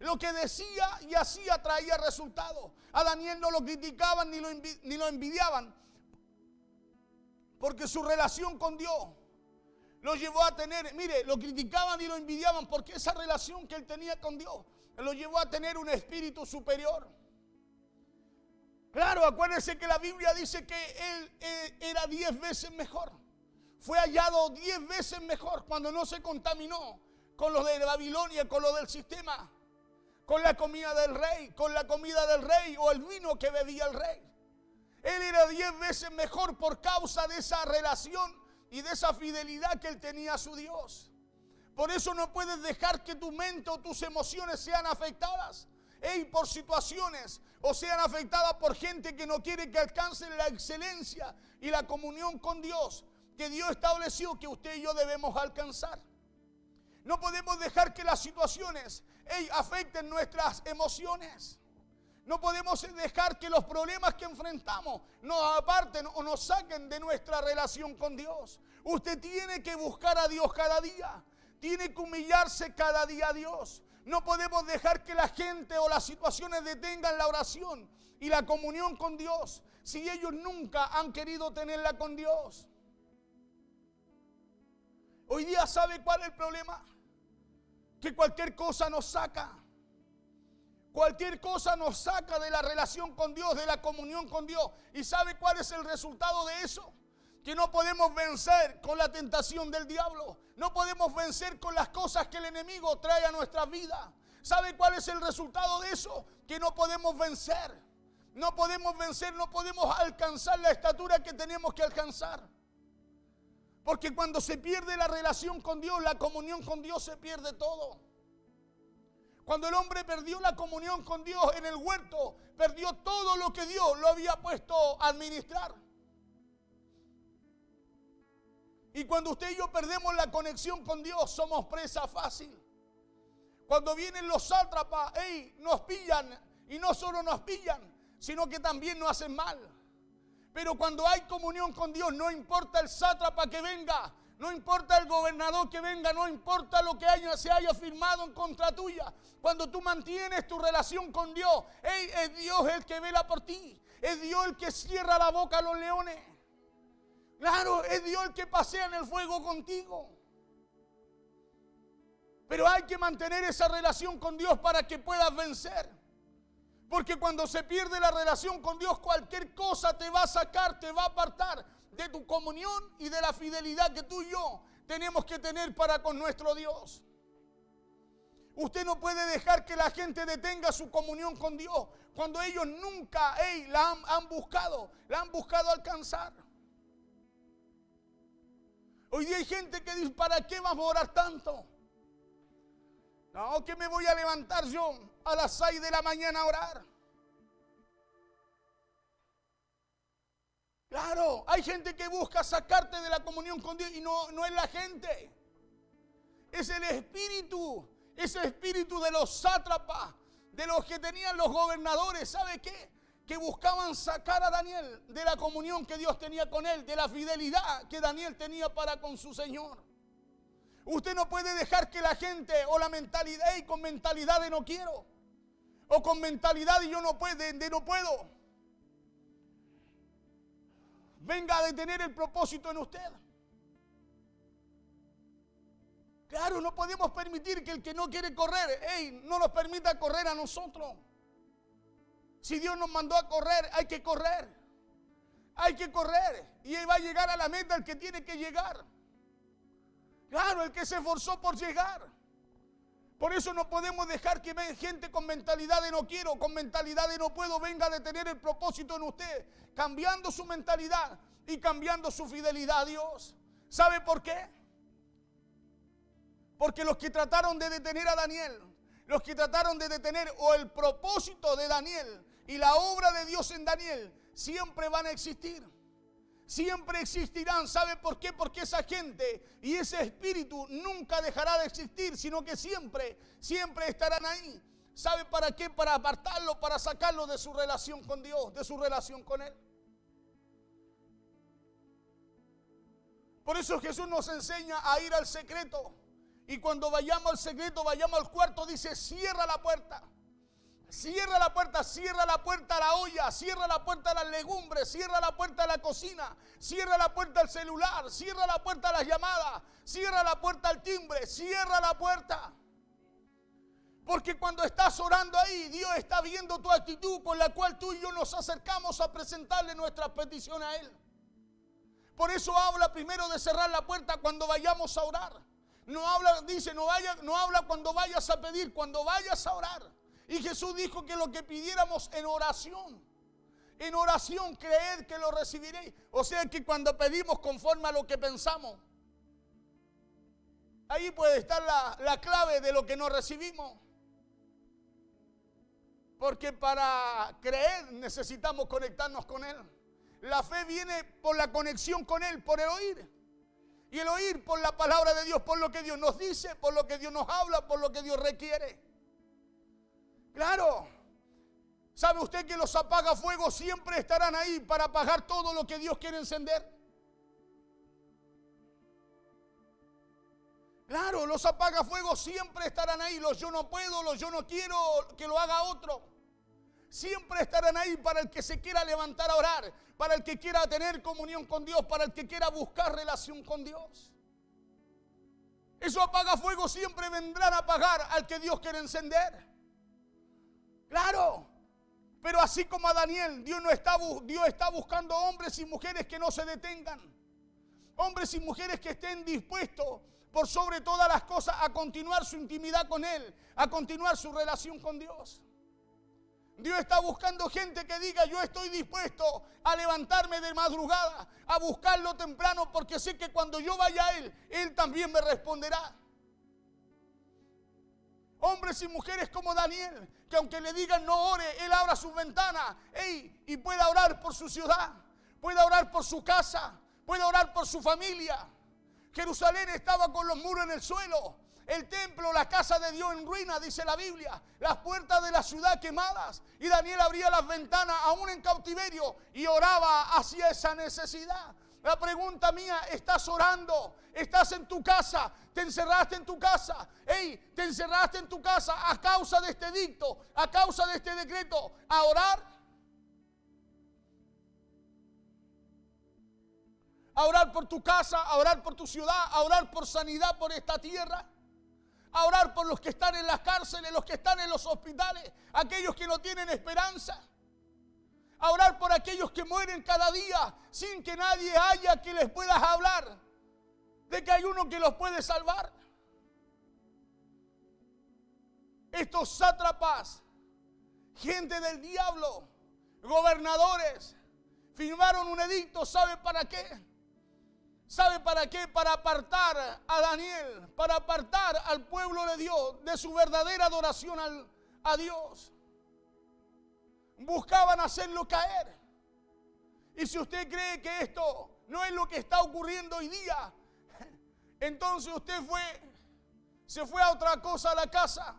Lo que decía y hacía traía resultado. A Daniel no lo criticaban ni lo envidiaban, porque su relación con Dios lo llevó a tener, mire, lo criticaban y lo envidiaban porque esa relación que él tenía con Dios lo llevó a tener un espíritu superior. Claro, acuérdense que la Biblia dice que él era 10 veces mejor. Fue hallado 10 veces mejor cuando no se contaminó con los de Babilonia, con lo del sistema, con la comida del rey, o el vino que bebía el rey. Él era 10 veces mejor por causa de esa relación y de esa fidelidad que él tenía a su Dios. Por eso no puedes dejar que tu mente o tus emociones sean afectadas por situaciones o sean afectadas por gente que no quiere que alcancen la excelencia y la comunión con Dios que Dios estableció que usted y yo debemos alcanzar. No podemos dejar que las situaciones afecten nuestras emociones. No podemos dejar que los problemas que enfrentamos nos aparten o nos saquen de nuestra relación con Dios. Usted tiene que buscar a Dios cada día. Tiene que humillarse cada día a Dios. No podemos dejar que la gente o las situaciones detengan la oración y la comunión con Dios si ellos nunca han querido tenerla con Dios. Hoy día, ¿sabe cuál es el problema? Que cualquier cosa nos saca. Cualquier cosa nos saca de la relación con Dios, de la comunión con Dios. ¿Y sabe cuál es el resultado de eso? Que no podemos vencer con la tentación del diablo. No podemos vencer con las cosas que el enemigo trae a nuestra vida. ¿Sabe cuál es el resultado de eso? Que no podemos vencer. No podemos vencer, no podemos alcanzar la estatura que tenemos que alcanzar. Porque cuando se pierde la relación con Dios, la comunión con Dios, se pierde todo. Cuando el hombre perdió la comunión con Dios en el huerto, perdió todo lo que Dios lo había puesto a administrar. Y cuando usted y yo perdemos la conexión con Dios, somos presa fácil. Cuando vienen los sátrapas, nos pillan, y no solo nos pillan, sino que también nos hacen mal. Pero cuando hay comunión con Dios, no importa el sátrapa que venga, no importa el gobernador que venga, no importa lo que se haya firmado en contra tuya. Cuando tú mantienes tu relación con Dios, es Dios el que vela por ti. Es Dios el que cierra la boca a los leones. Claro, es Dios el que pasea en el fuego contigo. Pero hay que mantener esa relación con Dios para que puedas vencer. Porque cuando se pierde la relación con Dios, cualquier cosa te va a sacar, te va a apartar de tu comunión y de la fidelidad que tú y yo tenemos que tener para con nuestro Dios. Usted no puede dejar que la gente detenga su comunión con Dios cuando ellos nunca la han buscado alcanzar. Hoy día hay gente que dice, ¿para qué vamos a orar tanto? No, que me voy a levantar yo a las 6 de la mañana a orar. Claro, hay gente que busca sacarte de la comunión con Dios y no es la gente. Es el espíritu, ese espíritu de los sátrapas, de los que tenían los gobernadores. ¿Sabe qué? Que buscaban sacar a Daniel de la comunión que Dios tenía con él, de la fidelidad que Daniel tenía para con su Señor. Usted no puede dejar que la gente o la mentalidad, con mentalidad de no quiero, o con mentalidad de yo no puedo, venga a detener el propósito en usted. Claro, no podemos permitir que el que no quiere correr, no nos permita correr a nosotros. Si Dios nos mandó a correr, hay que correr. Hay que correr. Y va a llegar a la meta el que tiene que llegar. Claro, el que se esforzó por llegar. Por eso no podemos dejar que gente con mentalidad de no quiero, con mentalidad de no puedo, venga a detener el propósito en usted, cambiando su mentalidad y cambiando su fidelidad a Dios. ¿Sabe por qué? Porque los que trataron de detener a Daniel, los que trataron de detener o el propósito de Daniel y la obra de Dios en Daniel, siempre van a existir. Siempre existirán. ¿Sabe por qué? Porque esa gente y ese espíritu nunca dejará de existir, sino que siempre estarán ahí. ¿Sabe para qué? Para apartarlo, para sacarlo de su relación con Dios, de su relación con Él. Por eso Jesús nos enseña a ir al secreto. Y cuando vayamos al secreto, vayamos al cuarto, dice, cierra la puerta. Cierra la puerta a la olla, cierra la puerta a las legumbres, cierra la puerta a la cocina, cierra la puerta al celular, cierra la puerta a las llamadas, cierra la puerta al timbre, cierra la puerta. Porque cuando estás orando ahí, Dios está viendo tu actitud con la cual tú y yo nos acercamos a presentarle nuestras peticiones a Él. Por eso habla primero de cerrar la puerta cuando vayamos a orar. No habla, dice, no habla cuando vayas a pedir, cuando vayas a orar. Y Jesús dijo que lo que pidiéramos en oración creed que lo recibiréis. O sea que cuando pedimos conforme a lo que pensamos, ahí puede estar la clave de lo que no recibimos. Porque para creer necesitamos conectarnos con Él. La fe viene por la conexión con Él, por el oír. Y el oír por la palabra de Dios, por lo que Dios nos dice, por lo que Dios nos habla, por lo que Dios requiere. Claro, ¿sabe usted que los apagafuegos siempre estarán ahí para apagar todo lo que Dios quiere encender? Claro, los apagafuegos siempre estarán ahí. Los yo no puedo, los yo no quiero, que lo haga otro. Siempre estarán ahí para el que se quiera levantar a orar, para el que quiera tener comunión con Dios, para el que quiera buscar relación con Dios. Esos apagafuegos siempre vendrán a apagar al que Dios quiere encender. Claro, pero así como a Daniel, Dios está buscando hombres y mujeres que no se detengan. Hombres y mujeres que estén dispuestos por sobre todas las cosas a continuar su intimidad con Él, a continuar su relación con Dios. Dios está buscando gente que diga, yo estoy dispuesto a levantarme de madrugada, a buscarlo temprano, porque sé que cuando yo vaya a Él, Él también me responderá. Hombres y mujeres como Daniel, que aunque le digan no ore, él abra sus ventanas y pueda orar por su ciudad, pueda orar por su casa, pueda orar por su familia. Jerusalén estaba con los muros en el suelo, el templo, la casa de Dios en ruinas, dice la Biblia, las puertas de la ciudad quemadas. Y Daniel abría las ventanas aún en cautiverio y oraba hacia esa necesidad. La pregunta mía, ¿estás orando? ¿Estás en tu casa? ¿Te encerraste en tu casa? ¿Te encerraste en tu casa a causa de este edicto, a causa de este decreto? ¿A orar? ¿A orar por tu casa? ¿A orar por tu ciudad? ¿A orar por sanidad por esta tierra? ¿A orar por los que están en las cárceles, los que están en los hospitales, aquellos que no tienen esperanza? A orar por aquellos que mueren cada día sin que nadie haya que les puedas hablar de que hay uno que los puede salvar. Estos sátrapas, gente del diablo, gobernadores, firmaron un edicto, ¿sabe para qué? ¿Sabe para qué? Para apartar a Daniel, para apartar al pueblo de Dios de su verdadera adoración a Dios. Buscaban hacerlo caer. Y si usted cree que esto no es lo que está ocurriendo hoy día, entonces usted se fue a otra cosa a la casa.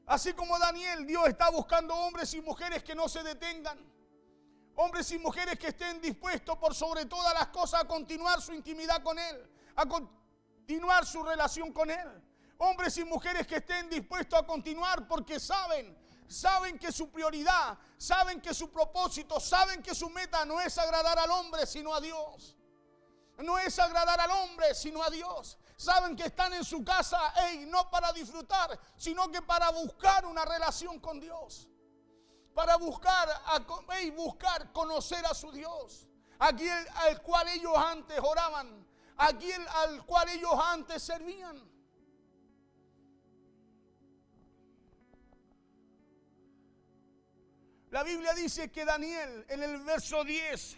Así como Daniel, Dios está buscando hombres y mujeres que no se detengan. Hombres y mujeres que estén dispuestos por sobre todas las cosas a continuar su intimidad con Él, a continuar su relación con Él. Hombres y mujeres que estén dispuestos a continuar porque saben que su prioridad, saben que su propósito, saben que su meta no es agradar al hombre sino a Dios. No es agradar al hombre sino a Dios. Saben que están en su casa, no para disfrutar, sino que para buscar una relación con Dios. Para buscar conocer a su Dios. Aquel al cual ellos antes oraban, aquel al cual ellos antes servían. La Biblia dice que Daniel, en el verso 10,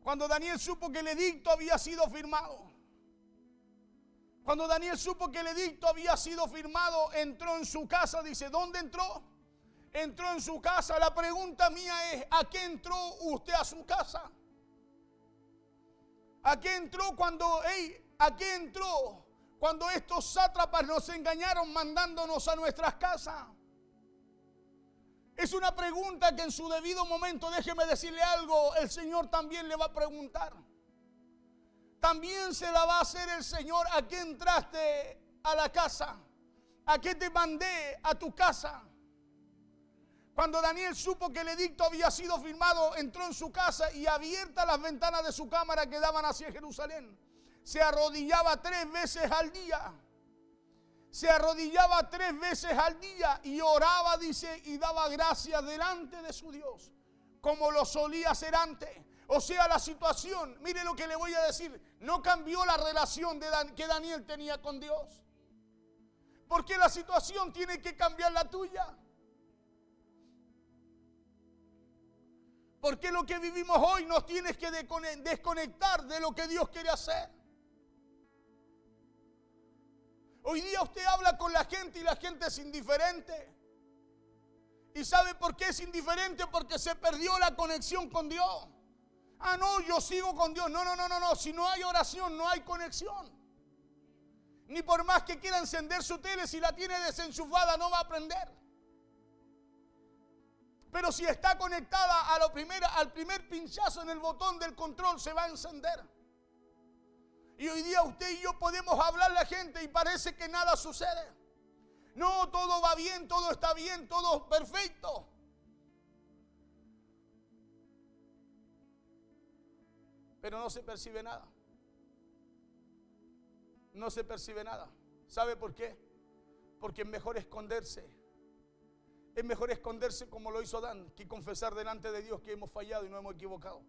cuando Daniel supo que el edicto había sido firmado, entró en su casa. Dice, ¿dónde entró? Entró en su casa. La pregunta mía es, ¿a qué entró usted a su casa? ¿A qué entró cuando estos sátrapas nos engañaron mandándonos a nuestras casas? Es una pregunta que en su debido momento, déjeme decirle algo, el Señor también le va a preguntar. También se la va a hacer el Señor. ¿A qué entraste a la casa? ¿A qué te mandé a tu casa? Cuando Daniel supo que el edicto había sido firmado, entró en su casa y abiertas las ventanas de su cámara que daban hacia Jerusalén, se arrodillaba 3 veces al día. Se arrodillaba 3 veces al día y oraba, dice, y daba gracias delante de su Dios, como lo solía hacer antes. O sea, la situación, mire lo que le voy a decir, no cambió la relación que Daniel tenía con Dios. Porque la situación tiene que cambiar la tuya. Porque lo que vivimos hoy nos tiene que desconectar de lo que Dios quiere hacer. Hoy día usted habla con la gente y la gente es indiferente. ¿Y sabe por qué es indiferente? Porque se perdió la conexión con Dios. Ah, no, yo sigo con Dios. No. Si no hay oración, no hay conexión. Ni por más que quiera encender su tele, si la tiene desenchufada, no va a prender. Pero si está conectada al primer pinchazo en el botón del control, se va a encender. Y hoy día usted y yo podemos hablar a la gente y parece que nada sucede. No, todo va bien, todo está bien, todo perfecto. Pero no se percibe nada. No se percibe nada. ¿Sabe por qué? Porque es mejor esconderse. Es mejor esconderse como lo hizo Adán, que confesar delante de Dios que hemos fallado y nos hemos equivocado.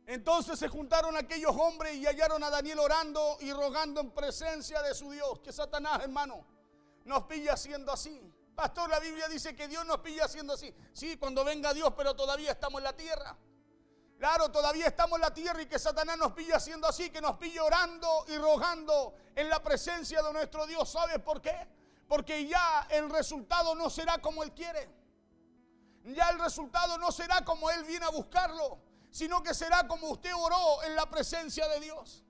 Entonces se juntaron aquellos hombres y hallaron a Daniel orando y rogando en presencia de su Dios. Que Satanás, hermano, nos pilla haciendo así. Pastor, la Biblia dice que Dios nos pilla haciendo así. Sí, cuando venga Dios, pero todavía estamos en la tierra. Claro, todavía estamos en la tierra y que Satanás nos pilla haciendo así, que nos pilla orando y rogando en la presencia de nuestro Dios. ¿Sabes por qué? Porque ya el resultado no será como Él quiere. Ya el resultado no será como Él viene a buscarlo, sino que será como usted oró en la presencia de Dios.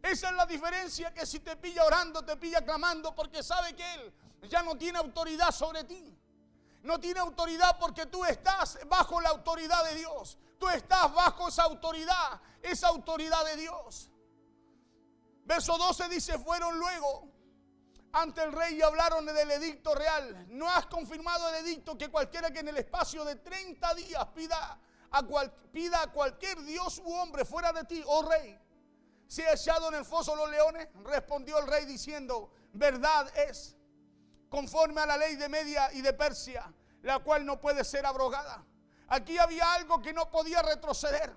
Esa es la diferencia, que si te pilla orando, te pilla clamando, porque sabe que Él ya no tiene autoridad sobre ti. No tiene autoridad porque tú estás bajo la autoridad de Dios. Tú estás bajo esa autoridad de Dios. Verso 12 dice, fueron luego ante el rey y hablaron del edicto real. ¿No has confirmado el edicto que cualquiera que en el espacio de 30 días pida a cualquier dios u hombre fuera de ti, oh rey, sea echado en el foso de los leones? Respondió el rey diciendo, verdad es, conforme a la ley de Media y de Persia, la cual no puede ser abrogada. Aquí había algo que no podía retroceder.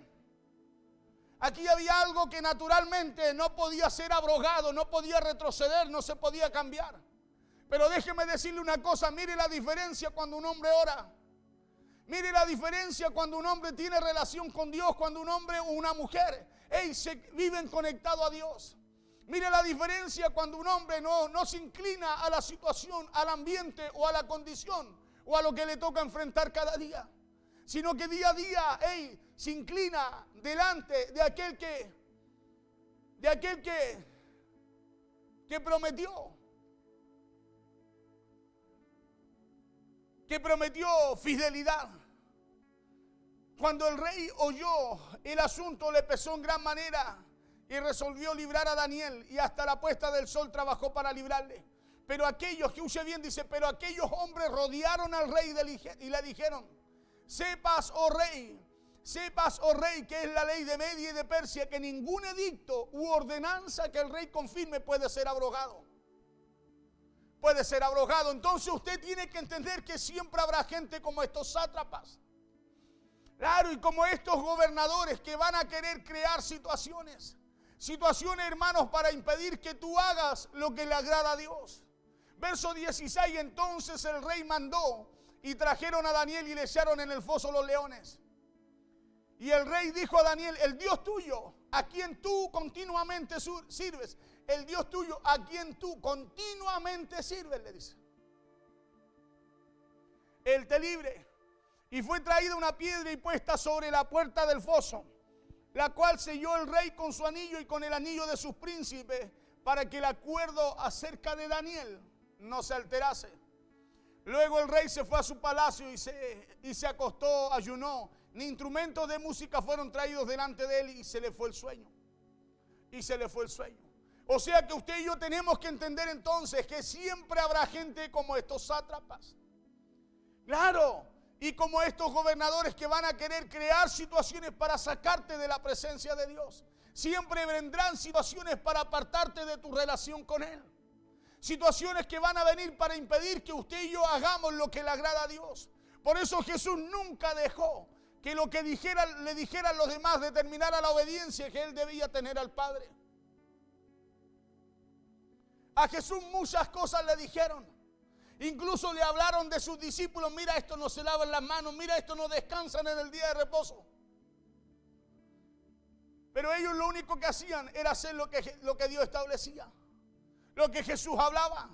Aquí había algo que naturalmente no podía ser abrogado, no podía retroceder, no se podía cambiar. Pero déjeme decirle una cosa, mire la diferencia cuando un hombre ora. Mire la diferencia cuando un hombre tiene relación con Dios, cuando un hombre o una mujer se viven conectados a Dios. Mire la diferencia cuando un hombre no se inclina a la situación, al ambiente o a la condición o a lo que le toca enfrentar cada día, sino que día a día se inclina delante de aquel que prometió fidelidad. Cuando el rey oyó el asunto, le pesó en gran manera y resolvió librar a Daniel, y hasta la puesta del sol trabajó para librarle. Pero aquellos, que use bien, dice, pero aquellos hombres rodearon al rey y le dijeron, sepas, oh rey, que es la ley de Media y de Persia, que ningún edicto u ordenanza que el rey confirme puede ser abrogado. Puede ser abrogado. Entonces usted tiene que entender que siempre habrá gente como estos sátrapas. Claro, y como estos gobernadores que van a querer crear situaciones, hermanos, para impedir que tú hagas lo que le agrada a Dios. Verso 16, entonces el rey mandó y trajeron a Daniel y le echaron en el foso los leones. Y el rey dijo a Daniel, el Dios tuyo, a quien tú continuamente sirves, el Dios tuyo, a quien tú continuamente sirves, le dice, Él te libre. Y fue traída una piedra y puesta sobre la puerta del foso, la cual selló el rey con su anillo y con el anillo de sus príncipes, para que el acuerdo acerca de Daniel no se alterase. Luego el rey se fue a su palacio y se acostó, ayunó ni instrumentos de música fueron traídos delante de él, y se le fue el sueño. Y se le fue el sueño. O sea que usted y yo tenemos que entender entonces que siempre habrá gente como estos sátrapas. Claro, y como estos gobernadores que van a querer crear situaciones para sacarte de la presencia de Dios. Siempre vendrán situaciones para apartarte de tu relación con Él. Situaciones que van a venir para impedir que usted y yo hagamos lo que le agrada a Dios. Por eso Jesús nunca dejó que lo que le dijeran los demás determinara la obediencia que Él debía tener al Padre. A Jesús muchas cosas le dijeron. Incluso le hablaron de sus discípulos: mira, esto no se lavan las manos, mira, esto no descansan en el día de reposo. Pero ellos lo único que hacían era hacer lo que Dios establecía, lo que Jesús hablaba.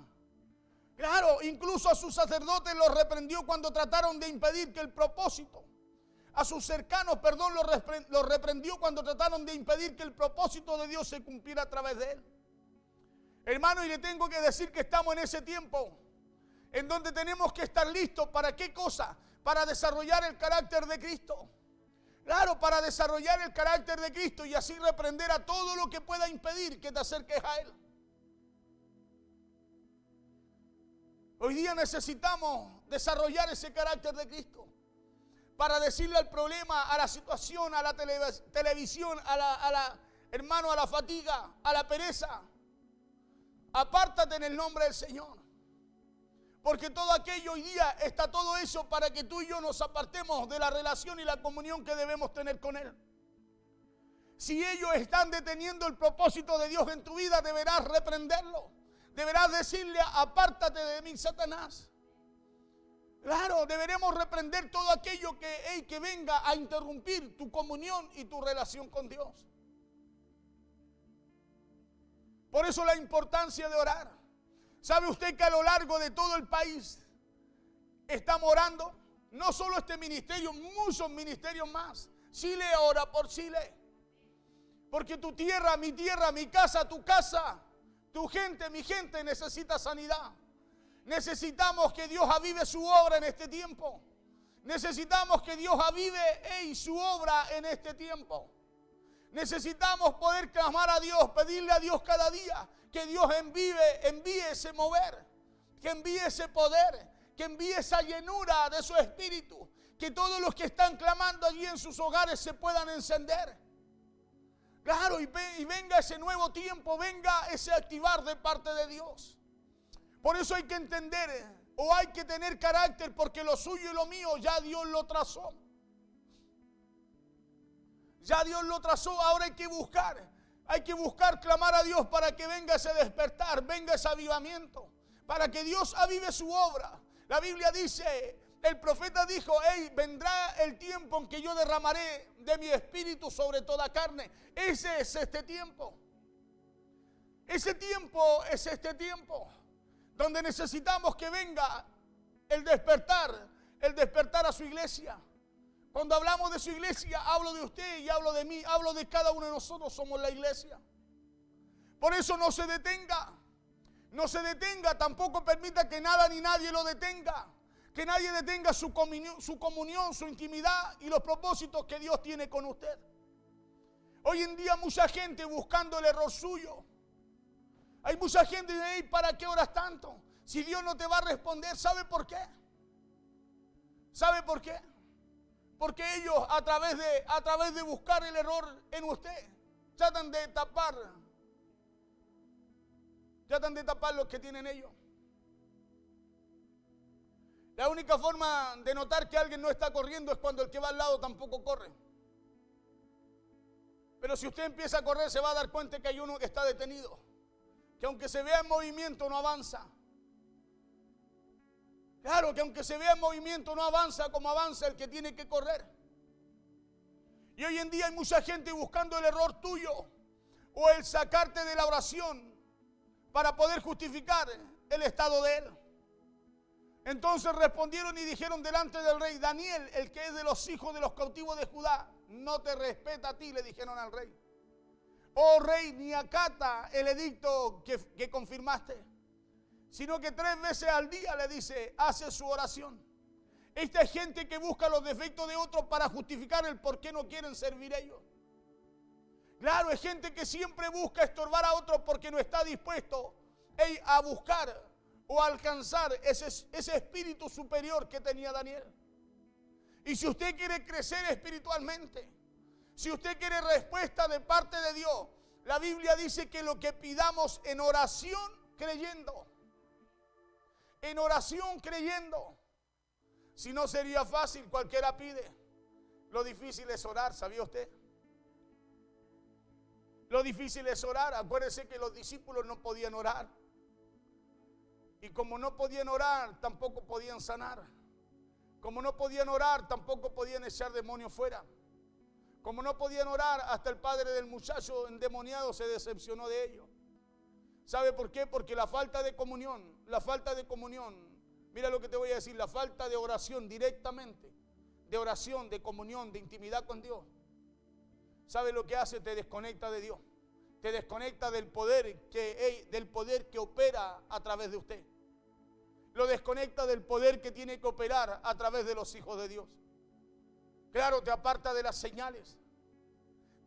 Claro, incluso a sus sacerdotes los reprendió cuando trataron de impedir que el propósito, a sus cercanos, perdón, los reprendió cuando trataron de impedir que el propósito de Dios se cumpliera a través de él. Hermano, y le tengo que decir que estamos en ese tiempo en donde tenemos que estar listos. ¿Para qué cosa? Para desarrollar el carácter de Cristo. Claro, para desarrollar el carácter de Cristo y así reprender a todo lo que pueda impedir que te acerques a Él. Hoy día necesitamos desarrollar ese carácter de Cristo para decirle al problema, a la situación, a la televisión, hermano, a la fatiga, a la pereza: apártate en el nombre del Señor. Porque todo aquello hoy día está todo eso para que tú y yo nos apartemos de la relación y la comunión que debemos tener con Él. Si ellos están deteniendo el propósito de Dios en tu vida, deberás reprenderlo. Deberás decirle: apártate de mí, Satanás. Claro, deberemos reprender todo aquello que venga a interrumpir tu comunión y tu relación con Dios. Por eso la importancia de orar. ¿Sabe usted que a lo largo de todo el país estamos orando? No solo este ministerio, muchos ministerios más. Chile ora por Chile. Porque tu tierra, mi casa, tu casa, tu gente, mi gente necesita sanidad. Necesitamos que Dios avive su obra en este tiempo. Necesitamos que Dios avive su obra en este tiempo. Necesitamos poder clamar a Dios, pedirle a Dios cada día que Dios envíe ese mover, que envíe ese poder, que envíe esa llenura de su espíritu, que todos los que están clamando allí en sus hogares se puedan encender. Claro, y venga ese nuevo tiempo, venga ese activar de parte de Dios. Por eso hay que entender, o hay que tener carácter, porque lo suyo y lo mío ya Dios lo trazó. Ya Dios lo trazó, ahora hay que buscar clamar a Dios para que venga ese despertar, venga ese avivamiento, para que Dios avive su obra. La Biblia dice, el profeta dijo: vendrá el tiempo en que yo derramaré de mi espíritu sobre toda carne. Ese es este tiempo. Ese tiempo es este tiempo, donde necesitamos que venga el despertar a su iglesia. Cuando hablamos de su iglesia, hablo de usted y hablo de mí, hablo de cada uno de nosotros, somos la iglesia. Por eso no se detenga, tampoco permita que nada ni nadie lo detenga, que nadie detenga su comunión, su intimidad y los propósitos que Dios tiene con usted. Hoy en día mucha gente buscando el error suyo. Hay mucha gente que dice: ¿para qué oras tanto? Si Dios no te va a responder. ¿Sabe por qué? ¿Sabe por qué? Porque ellos a través de buscar el error en usted, tratan de tapar lo que tienen ellos. La única forma de notar que alguien no está corriendo es cuando el que va al lado tampoco corre. Pero si usted empieza a correr, se va a dar cuenta que hay uno que está detenido, que aunque se vea en movimiento no avanza. Claro, que aunque se vea en movimiento no avanza como avanza el que tiene que correr. Y hoy en día hay mucha gente buscando el error tuyo o el sacarte de la oración para poder justificar el estado de él. Entonces respondieron y dijeron delante del rey: Daniel, el que es de los hijos de los cautivos de Judá, no te respeta a ti, le dijeron al rey. Oh rey, ni acata el edicto que confirmaste, sino que 3 veces al día, le dice, hace su oración. Esta es gente que busca los defectos de otros para justificar el por qué no quieren servir a ellos. Claro, es gente que siempre busca estorbar a otros porque no está dispuesto a buscar o a alcanzar ese espíritu superior que tenía Daniel. Y si usted quiere crecer espiritualmente, si usted quiere respuesta de parte de Dios, la Biblia dice que lo que pidamos en oración creyendo. En oración creyendo. Si no sería fácil, cualquiera pide. Lo difícil es orar, ¿sabía usted? Lo difícil es orar. Acuérdese que los discípulos no podían orar. Y como no podían orar, tampoco podían sanar. Como no podían orar, tampoco podían echar demonios fuera. Como no podían orar, hasta el padre del muchacho endemoniado se decepcionó de ellos. ¿Sabe por qué? Porque la falta de comunión, mira lo que te voy a decir, la falta de oración directamente, de oración, de comunión, de intimidad con Dios. ¿Sabe lo que hace? Te desconecta de Dios. Te desconecta del poder que opera a través de usted. Lo desconecta del poder que tiene que operar a través de los hijos de Dios. Claro, te aparta de las señales.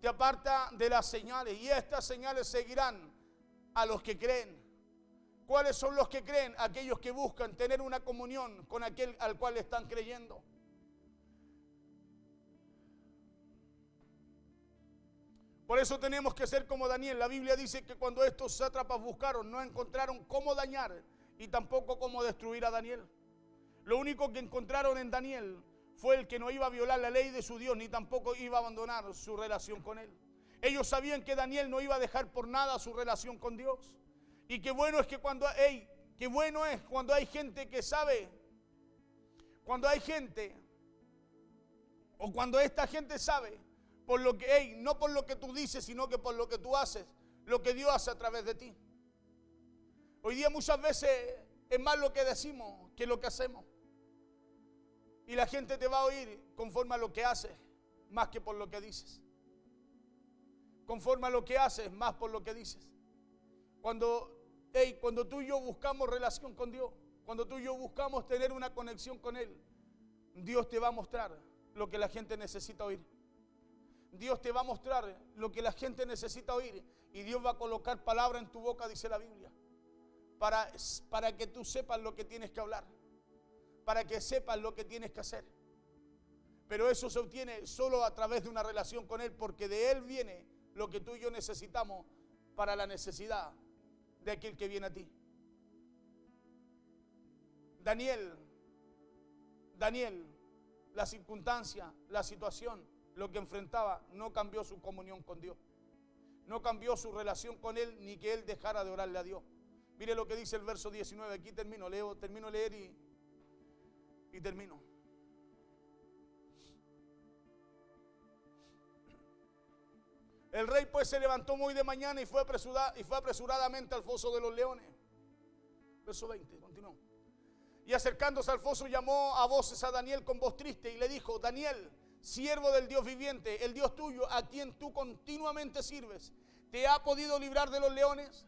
Te aparta de las señales. Y estas señales seguirán a los que creen. ¿Cuáles son los que creen? Aquellos que buscan tener una comunión con aquel al cual están creyendo. Por eso tenemos que ser como Daniel. La Biblia dice que cuando estos sátrapas buscaron, no encontraron cómo dañar y tampoco cómo destruir a Daniel. Lo único que encontraron en Daniel fue el que no iba a violar la ley de su Dios, ni tampoco iba a abandonar su relación con él. Ellos sabían que Daniel no iba a dejar por nada su relación con Dios. Y qué bueno es que cuando hay gente que sabe, cuando hay gente, o cuando esta gente sabe, por lo que, no por lo que tú dices, sino que por lo que tú haces, lo que Dios hace a través de ti. Hoy día muchas veces es más lo que decimos que lo que hacemos. Y la gente te va a oír conforme a lo que haces, más que por lo que dices. Conforme a lo que haces, más por lo que dices. Cuando tú y yo buscamos relación con Dios, cuando tú y yo buscamos tener una conexión con Él, Dios te va a mostrar lo que la gente necesita oír. Dios te va a mostrar lo que la gente necesita oír. Y Dios va a colocar palabra en tu boca, dice la Biblia, para que tú sepas lo que tienes que hablar, para que sepas lo que tienes que hacer. Pero eso se obtiene solo a través de una relación con Él, porque de Él viene lo que tú y yo necesitamos para la necesidad de aquel que viene a ti. Daniel, la circunstancia, la situación, lo que enfrentaba, no cambió su comunión con Dios. No cambió su relación con Él, ni que Él dejara de orarle a Dios. Mire lo que dice el verso 19, aquí termino de leer y termino. El rey pues se levantó muy de mañana y fue apresuradamente al foso de los leones. Verso 20, continuó. Y acercándose al foso llamó a voces a Daniel con voz triste y le dijo: Daniel, siervo del Dios viviente, el Dios tuyo, a quien tú continuamente sirves, ¿te ha podido librar de los leones?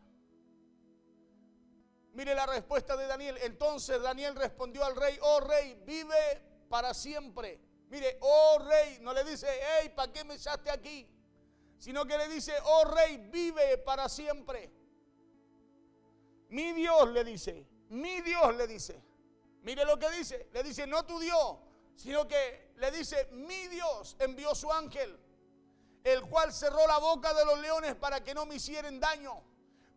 Mire la respuesta de Daniel. Entonces Daniel respondió al rey: oh rey, vive para siempre. Mire, oh rey, no le dice: hey, ¿para qué me echaste aquí? Sino que le dice: oh rey, vive para siempre. Mi Dios le dice, mire lo que dice, le dice no tu Dios, sino que le dice: mi Dios envió su ángel, el cual cerró la boca de los leones para que no me hicieran daño,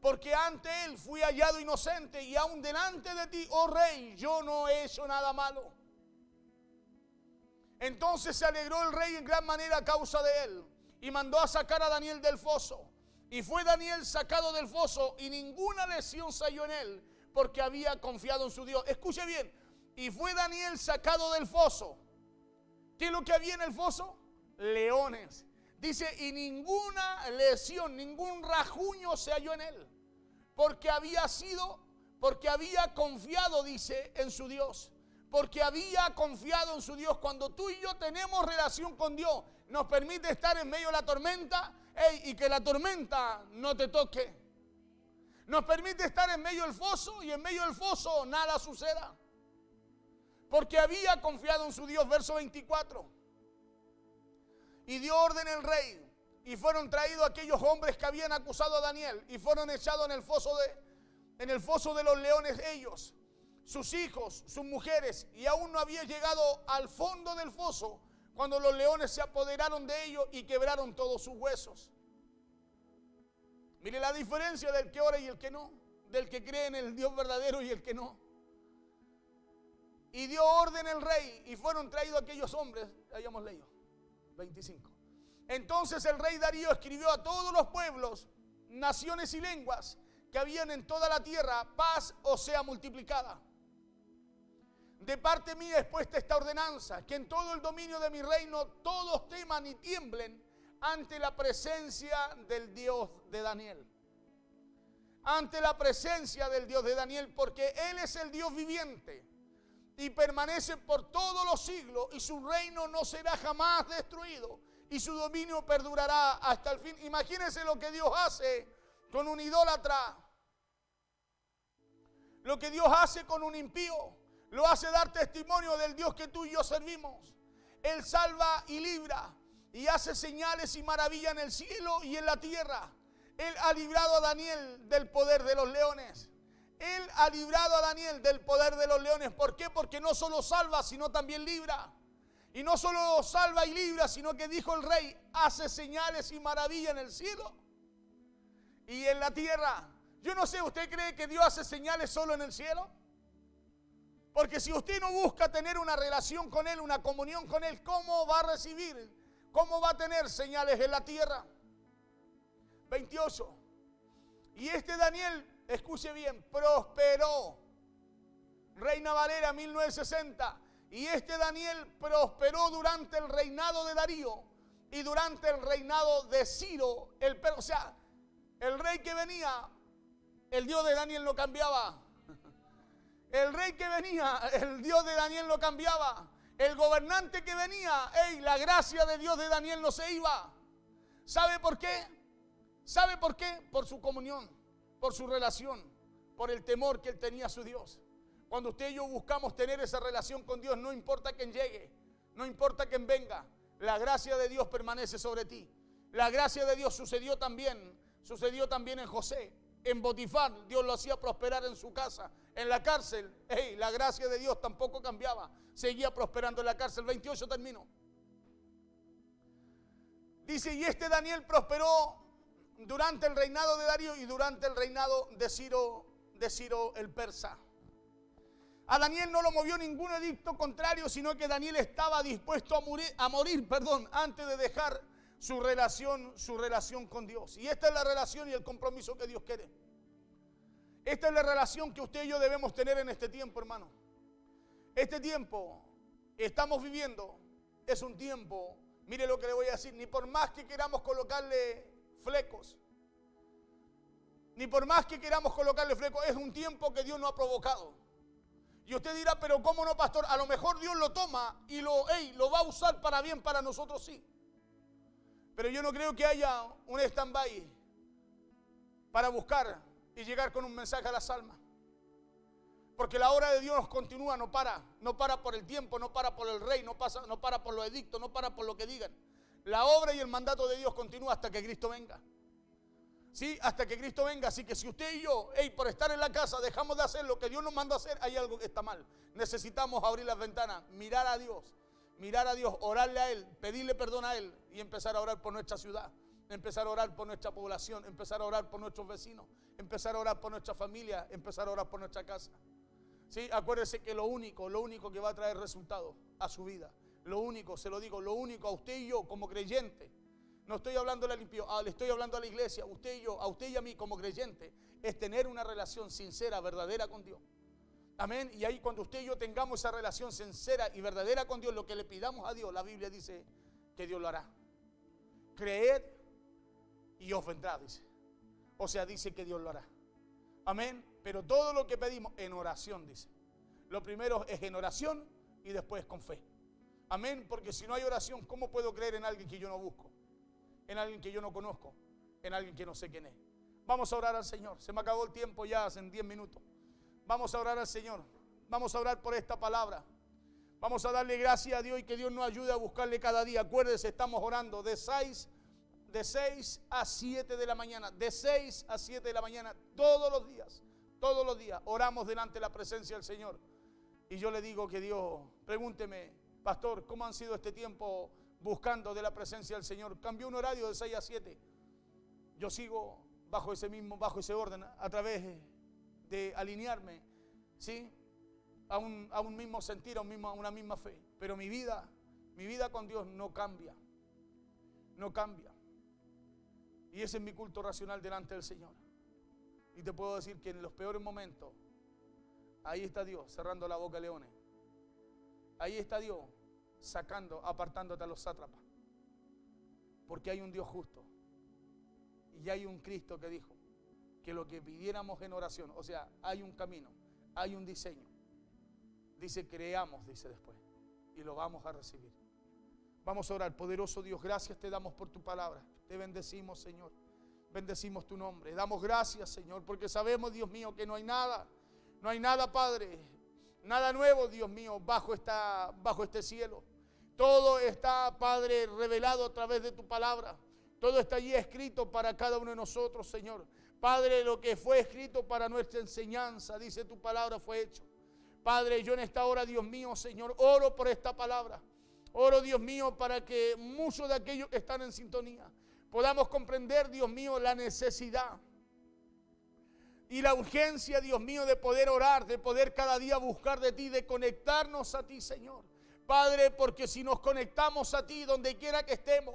porque ante él fui hallado inocente, y aún delante de ti, oh rey, yo no he hecho nada malo. Entonces se alegró el rey en gran manera a causa de él, y mandó a sacar a Daniel del foso. Y fue Daniel sacado del foso, y ninguna lesión se halló en él, porque había confiado en su Dios. Escuche bien, y fue Daniel sacado del foso. ¿Qué es lo que había en el foso? Leones. Dice, y ninguna lesión, ningún rajuño se halló en él, porque había confiado, dice, en su Dios. Porque había confiado en su Dios. Cuando tú y yo tenemos relación con Dios, nos permite estar en medio de la tormenta, y que la tormenta no te toque. Nos permite estar en medio del foso, y en medio del foso nada suceda. porque había confiado en su Dios. Verso 24. Y dio orden el rey, y fueron traídos aquellos hombres que habían acusado a Daniel, y fueron echados en el foso de los leones ellos, sus hijos, sus mujeres, y aún no había llegado al fondo del foso cuando los leones se apoderaron de ellos y quebraron todos sus huesos. Mire la diferencia del que ora y el que no, del que cree en el Dios verdadero y el que no. Y dio orden el rey, y fueron traídos aquellos hombres, hayamos leído, 25. Entonces el rey Darío escribió a todos los pueblos, naciones y lenguas que habían en toda la tierra, paz os sea multiplicada. De parte mía es puesta esta ordenanza, que en todo el dominio de mi reino todos teman y tiemblen ante la presencia del Dios de Daniel. Ante la presencia del Dios de Daniel, porque Él es el Dios viviente y permanece por todos los siglos, y su reino no será jamás destruido, y su dominio perdurará hasta el fin. Imagínense lo que Dios hace con un idólatra, lo que Dios hace con un impío. Lo hace dar testimonio del Dios que tú y yo servimos. Él salva y libra, y hace señales y maravillas en el cielo y en la tierra. Él ha librado a Daniel del poder de los leones. Él ha librado a Daniel del poder de los leones. ¿Por qué? Porque no solo salva, sino también libra. Y no solo salva y libra, sino que dijo el rey, hace señales y maravillas en el cielo y en la tierra. Yo no sé, ¿usted cree que Dios hace señales solo en el cielo? Porque si usted no busca tener una relación con Él, una comunión con Él, ¿cómo va a recibir? ¿Cómo va a tener señales en la tierra? 28. Y este Daniel, escuche bien, prosperó. Reina Valera 1960. Y este Daniel prosperó durante el reinado de Darío y durante el reinado de Ciro. O sea, el rey que venía, el Dios de Daniel no cambiaba. El rey que venía, el Dios de Daniel no cambiaba. El gobernante que venía, la gracia de Dios de Daniel no se iba. ¿Sabe por qué? ¿Sabe por qué? Por su comunión, por su relación, por el temor que él tenía a su Dios. Cuando usted y yo buscamos tener esa relación con Dios, no importa quién llegue, no importa quién venga, la gracia de Dios permanece sobre ti. La gracia de Dios sucedió también en José. En Potifar, Dios lo hacía prosperar en su casa. En la cárcel, la gracia de Dios tampoco cambiaba. Seguía prosperando en la cárcel. 28 termino. Dice, y este Daniel prosperó durante el reinado de Darío y durante el reinado de Ciro el persa. A Daniel no lo movió ningún edicto contrario, sino que Daniel estaba dispuesto a morir, antes de dejar su relación con Dios. Y esta es la relación y el compromiso que Dios quiere. Esta es la relación que usted y yo debemos tener en este tiempo, hermano. Este tiempo que estamos viviendo es un tiempo, mire lo que le voy a decir, ni por más que queramos colocarle flecos, es un tiempo que Dios no ha provocado. Y usted dirá, pero ¿cómo no, pastor? A lo mejor Dios lo toma y lo va a usar para bien para nosotros, sí. Pero yo no creo que haya un stand-by para buscar y llegar con un mensaje a las almas. Porque la obra de Dios continúa, no para por el tiempo, no para por el rey, no para por los edictos, no para por lo que digan. La obra y el mandato de Dios continúa hasta que Cristo venga. Sí, hasta que Cristo venga. Así que si usted y yo, por estar en la casa, dejamos de hacer lo que Dios nos mandó a hacer, hay algo que está mal. Necesitamos abrir las ventanas, mirar a Dios, orarle a Él, pedirle perdón a Él y empezar a orar por nuestra ciudad, empezar a orar por nuestra población, empezar a orar por nuestros vecinos, empezar a orar por nuestra familia, empezar a orar por nuestra casa. Sí, acuérdese que lo único que va a traer resultados a su vida, lo único a usted y yo como creyente, no estoy hablando de la limpio, le estoy hablando a la iglesia, a usted y a mí como creyente, es tener una relación sincera, verdadera con Dios. Amén. Y ahí cuando usted y yo tengamos esa relación sincera y verdadera con Dios, lo que le pidamos a Dios, la Biblia dice que Dios lo hará. Creed y os vendrá, dice. O sea, dice que Dios lo hará. Amén. Pero todo lo que pedimos en oración, dice. Lo primero es en oración y después con fe. Amén. Porque si no hay oración, ¿cómo puedo creer en alguien que yo no busco? En alguien que yo no conozco, en alguien que no sé quién es. Vamos a orar al Señor. Se me acabó el tiempo ya hace 10 minutos. Vamos a orar al Señor. Vamos a orar por esta palabra. Vamos a darle gracias a Dios y que Dios nos ayude a buscarle cada día. Acuérdese, estamos orando de 6 a 7 de la mañana. De 6 a 7 de la mañana, todos los días. Todos los días oramos delante de la presencia del Señor. Y yo le digo que Dios, pregúnteme, pastor, ¿cómo han sido este tiempo buscando de la presencia del Señor? Cambió un horario de 6 a 7. Yo sigo bajo ese orden, a través de alinearme, ¿sí?, a un mismo sentir, a una misma fe. Pero mi vida con Dios no cambia. No cambia. Y ese es mi culto racional delante del Señor. Y te puedo decir que en los peores momentos, ahí está Dios cerrando la boca a leones. Ahí está Dios apartándote a los sátrapas. Porque hay un Dios justo. Y hay un Cristo que dijo que lo que pidiéramos en oración, o sea, hay un camino, hay un diseño. Dice, creamos, dice después, y lo vamos a recibir. Vamos a orar. Poderoso Dios, gracias te damos por tu palabra. Te bendecimos, Señor. Bendecimos tu nombre. Damos gracias, Señor, porque sabemos, Dios mío, que no hay nada, Padre, nada nuevo, Dios mío, bajo este cielo. Todo está, Padre, revelado a través de tu palabra. Todo está allí escrito para cada uno de nosotros, Señor. Padre, lo que fue escrito para nuestra enseñanza, dice tu palabra, fue hecho. Padre, yo en esta hora, Dios mío, Señor, oro por esta palabra. Oro, Dios mío, para que muchos de aquellos que están en sintonía podamos comprender, Dios mío, la necesidad y la urgencia, Dios mío, de poder orar, de poder cada día buscar de ti, de conectarnos a ti, Señor. Padre, porque si nos conectamos a ti, donde quiera que estemos,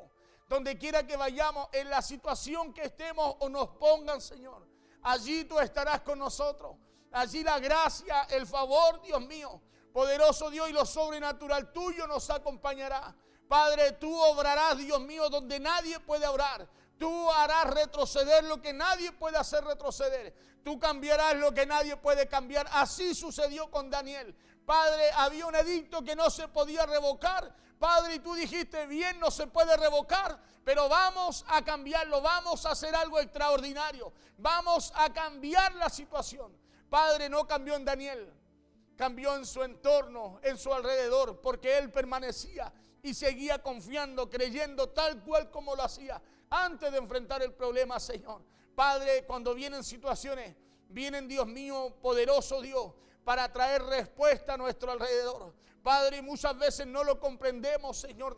donde quiera que vayamos, en la situación que estemos o nos pongan, Señor, allí tú estarás con nosotros. Allí la gracia, el favor, Dios mío, poderoso Dios, y lo sobrenatural tuyo nos acompañará. Padre, tú obrarás, Dios mío, donde nadie puede obrar. Tú harás retroceder lo que nadie puede hacer retroceder. Tú cambiarás lo que nadie puede cambiar. Así sucedió con Daniel. Padre, había un edicto que no se podía revocar. Padre, y tú dijiste, bien, no se puede revocar, pero vamos a cambiarlo, vamos a hacer algo extraordinario. Vamos a cambiar la situación. Padre, no cambió en Daniel, cambió en su entorno, en su alrededor, porque él permanecía y seguía confiando, creyendo tal cual como lo hacía antes de enfrentar el problema, Señor. Padre, cuando vienen situaciones, vienen, Dios mío, poderoso Dios, para traer respuesta a nuestro alrededor. Padre, muchas veces no lo comprendemos, Señor,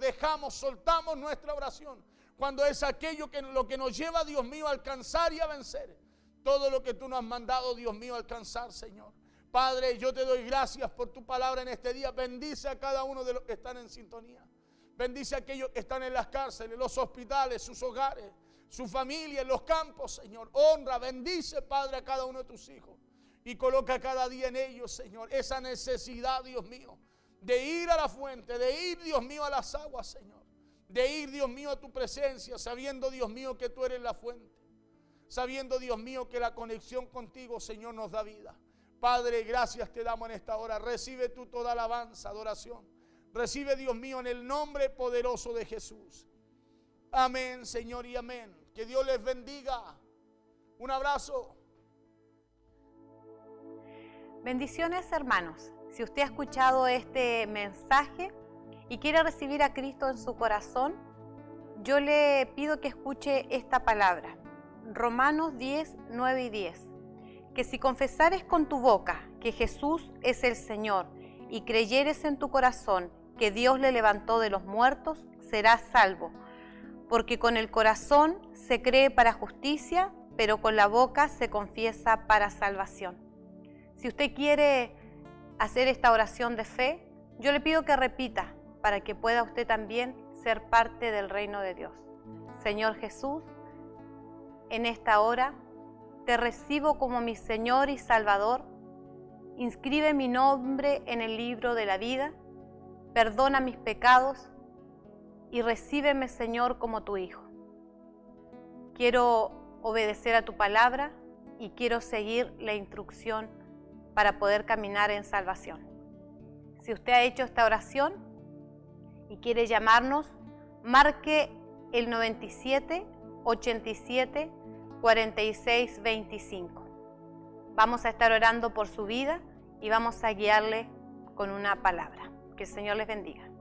soltamos nuestra oración, cuando es aquello que lo que nos lleva, Dios mío, a alcanzar y a vencer todo lo que tú nos has mandado, Dios mío, a alcanzar, Señor. Padre, yo te doy gracias por tu palabra en este día. Bendice a cada uno de los que están en sintonía. Bendice a aquellos que están en las cárceles, los hospitales, sus hogares, su familia, en los campos, Señor. Honra, bendice, Padre, a cada uno de tus hijos. Y coloca cada día en ellos, Señor, esa necesidad, Dios mío, de ir a la fuente, de ir, Dios mío, a las aguas, Señor. De ir, Dios mío, a tu presencia, sabiendo, Dios mío, que tú eres la fuente. Sabiendo, Dios mío, que la conexión contigo, Señor, nos da vida. Padre, gracias te damos en esta hora. Recibe tú toda alabanza, adoración. Recibe, Dios mío, en el nombre poderoso de Jesús. Amén, Señor, y amén. Que Dios les bendiga. Un abrazo. Bendiciones, hermanos. Si usted ha escuchado este mensaje y quiere recibir a Cristo en su corazón, yo le pido que escuche esta palabra. Romanos 10, 9 y 10. Que si confesares con tu boca que Jesús es el Señor y creyeres en tu corazón que Dios le levantó de los muertos, serás salvo. Porque con el corazón se cree para justicia, pero con la boca se confiesa para salvación. Si usted quiere hacer esta oración de fe, yo le pido que repita para que pueda usted también ser parte del reino de Dios. Señor Jesús, en esta hora te recibo como mi Señor y Salvador. Inscribe mi nombre en el libro de la vida, perdona mis pecados y recíbeme, Señor, como tu Hijo. Quiero obedecer a tu palabra y quiero seguir la instrucción para poder caminar en salvación. Si usted ha hecho esta oración y quiere llamarnos, marque el 97 87 46 25. Vamos a estar orando por su vida y vamos a guiarle con una palabra. Que el Señor les bendiga.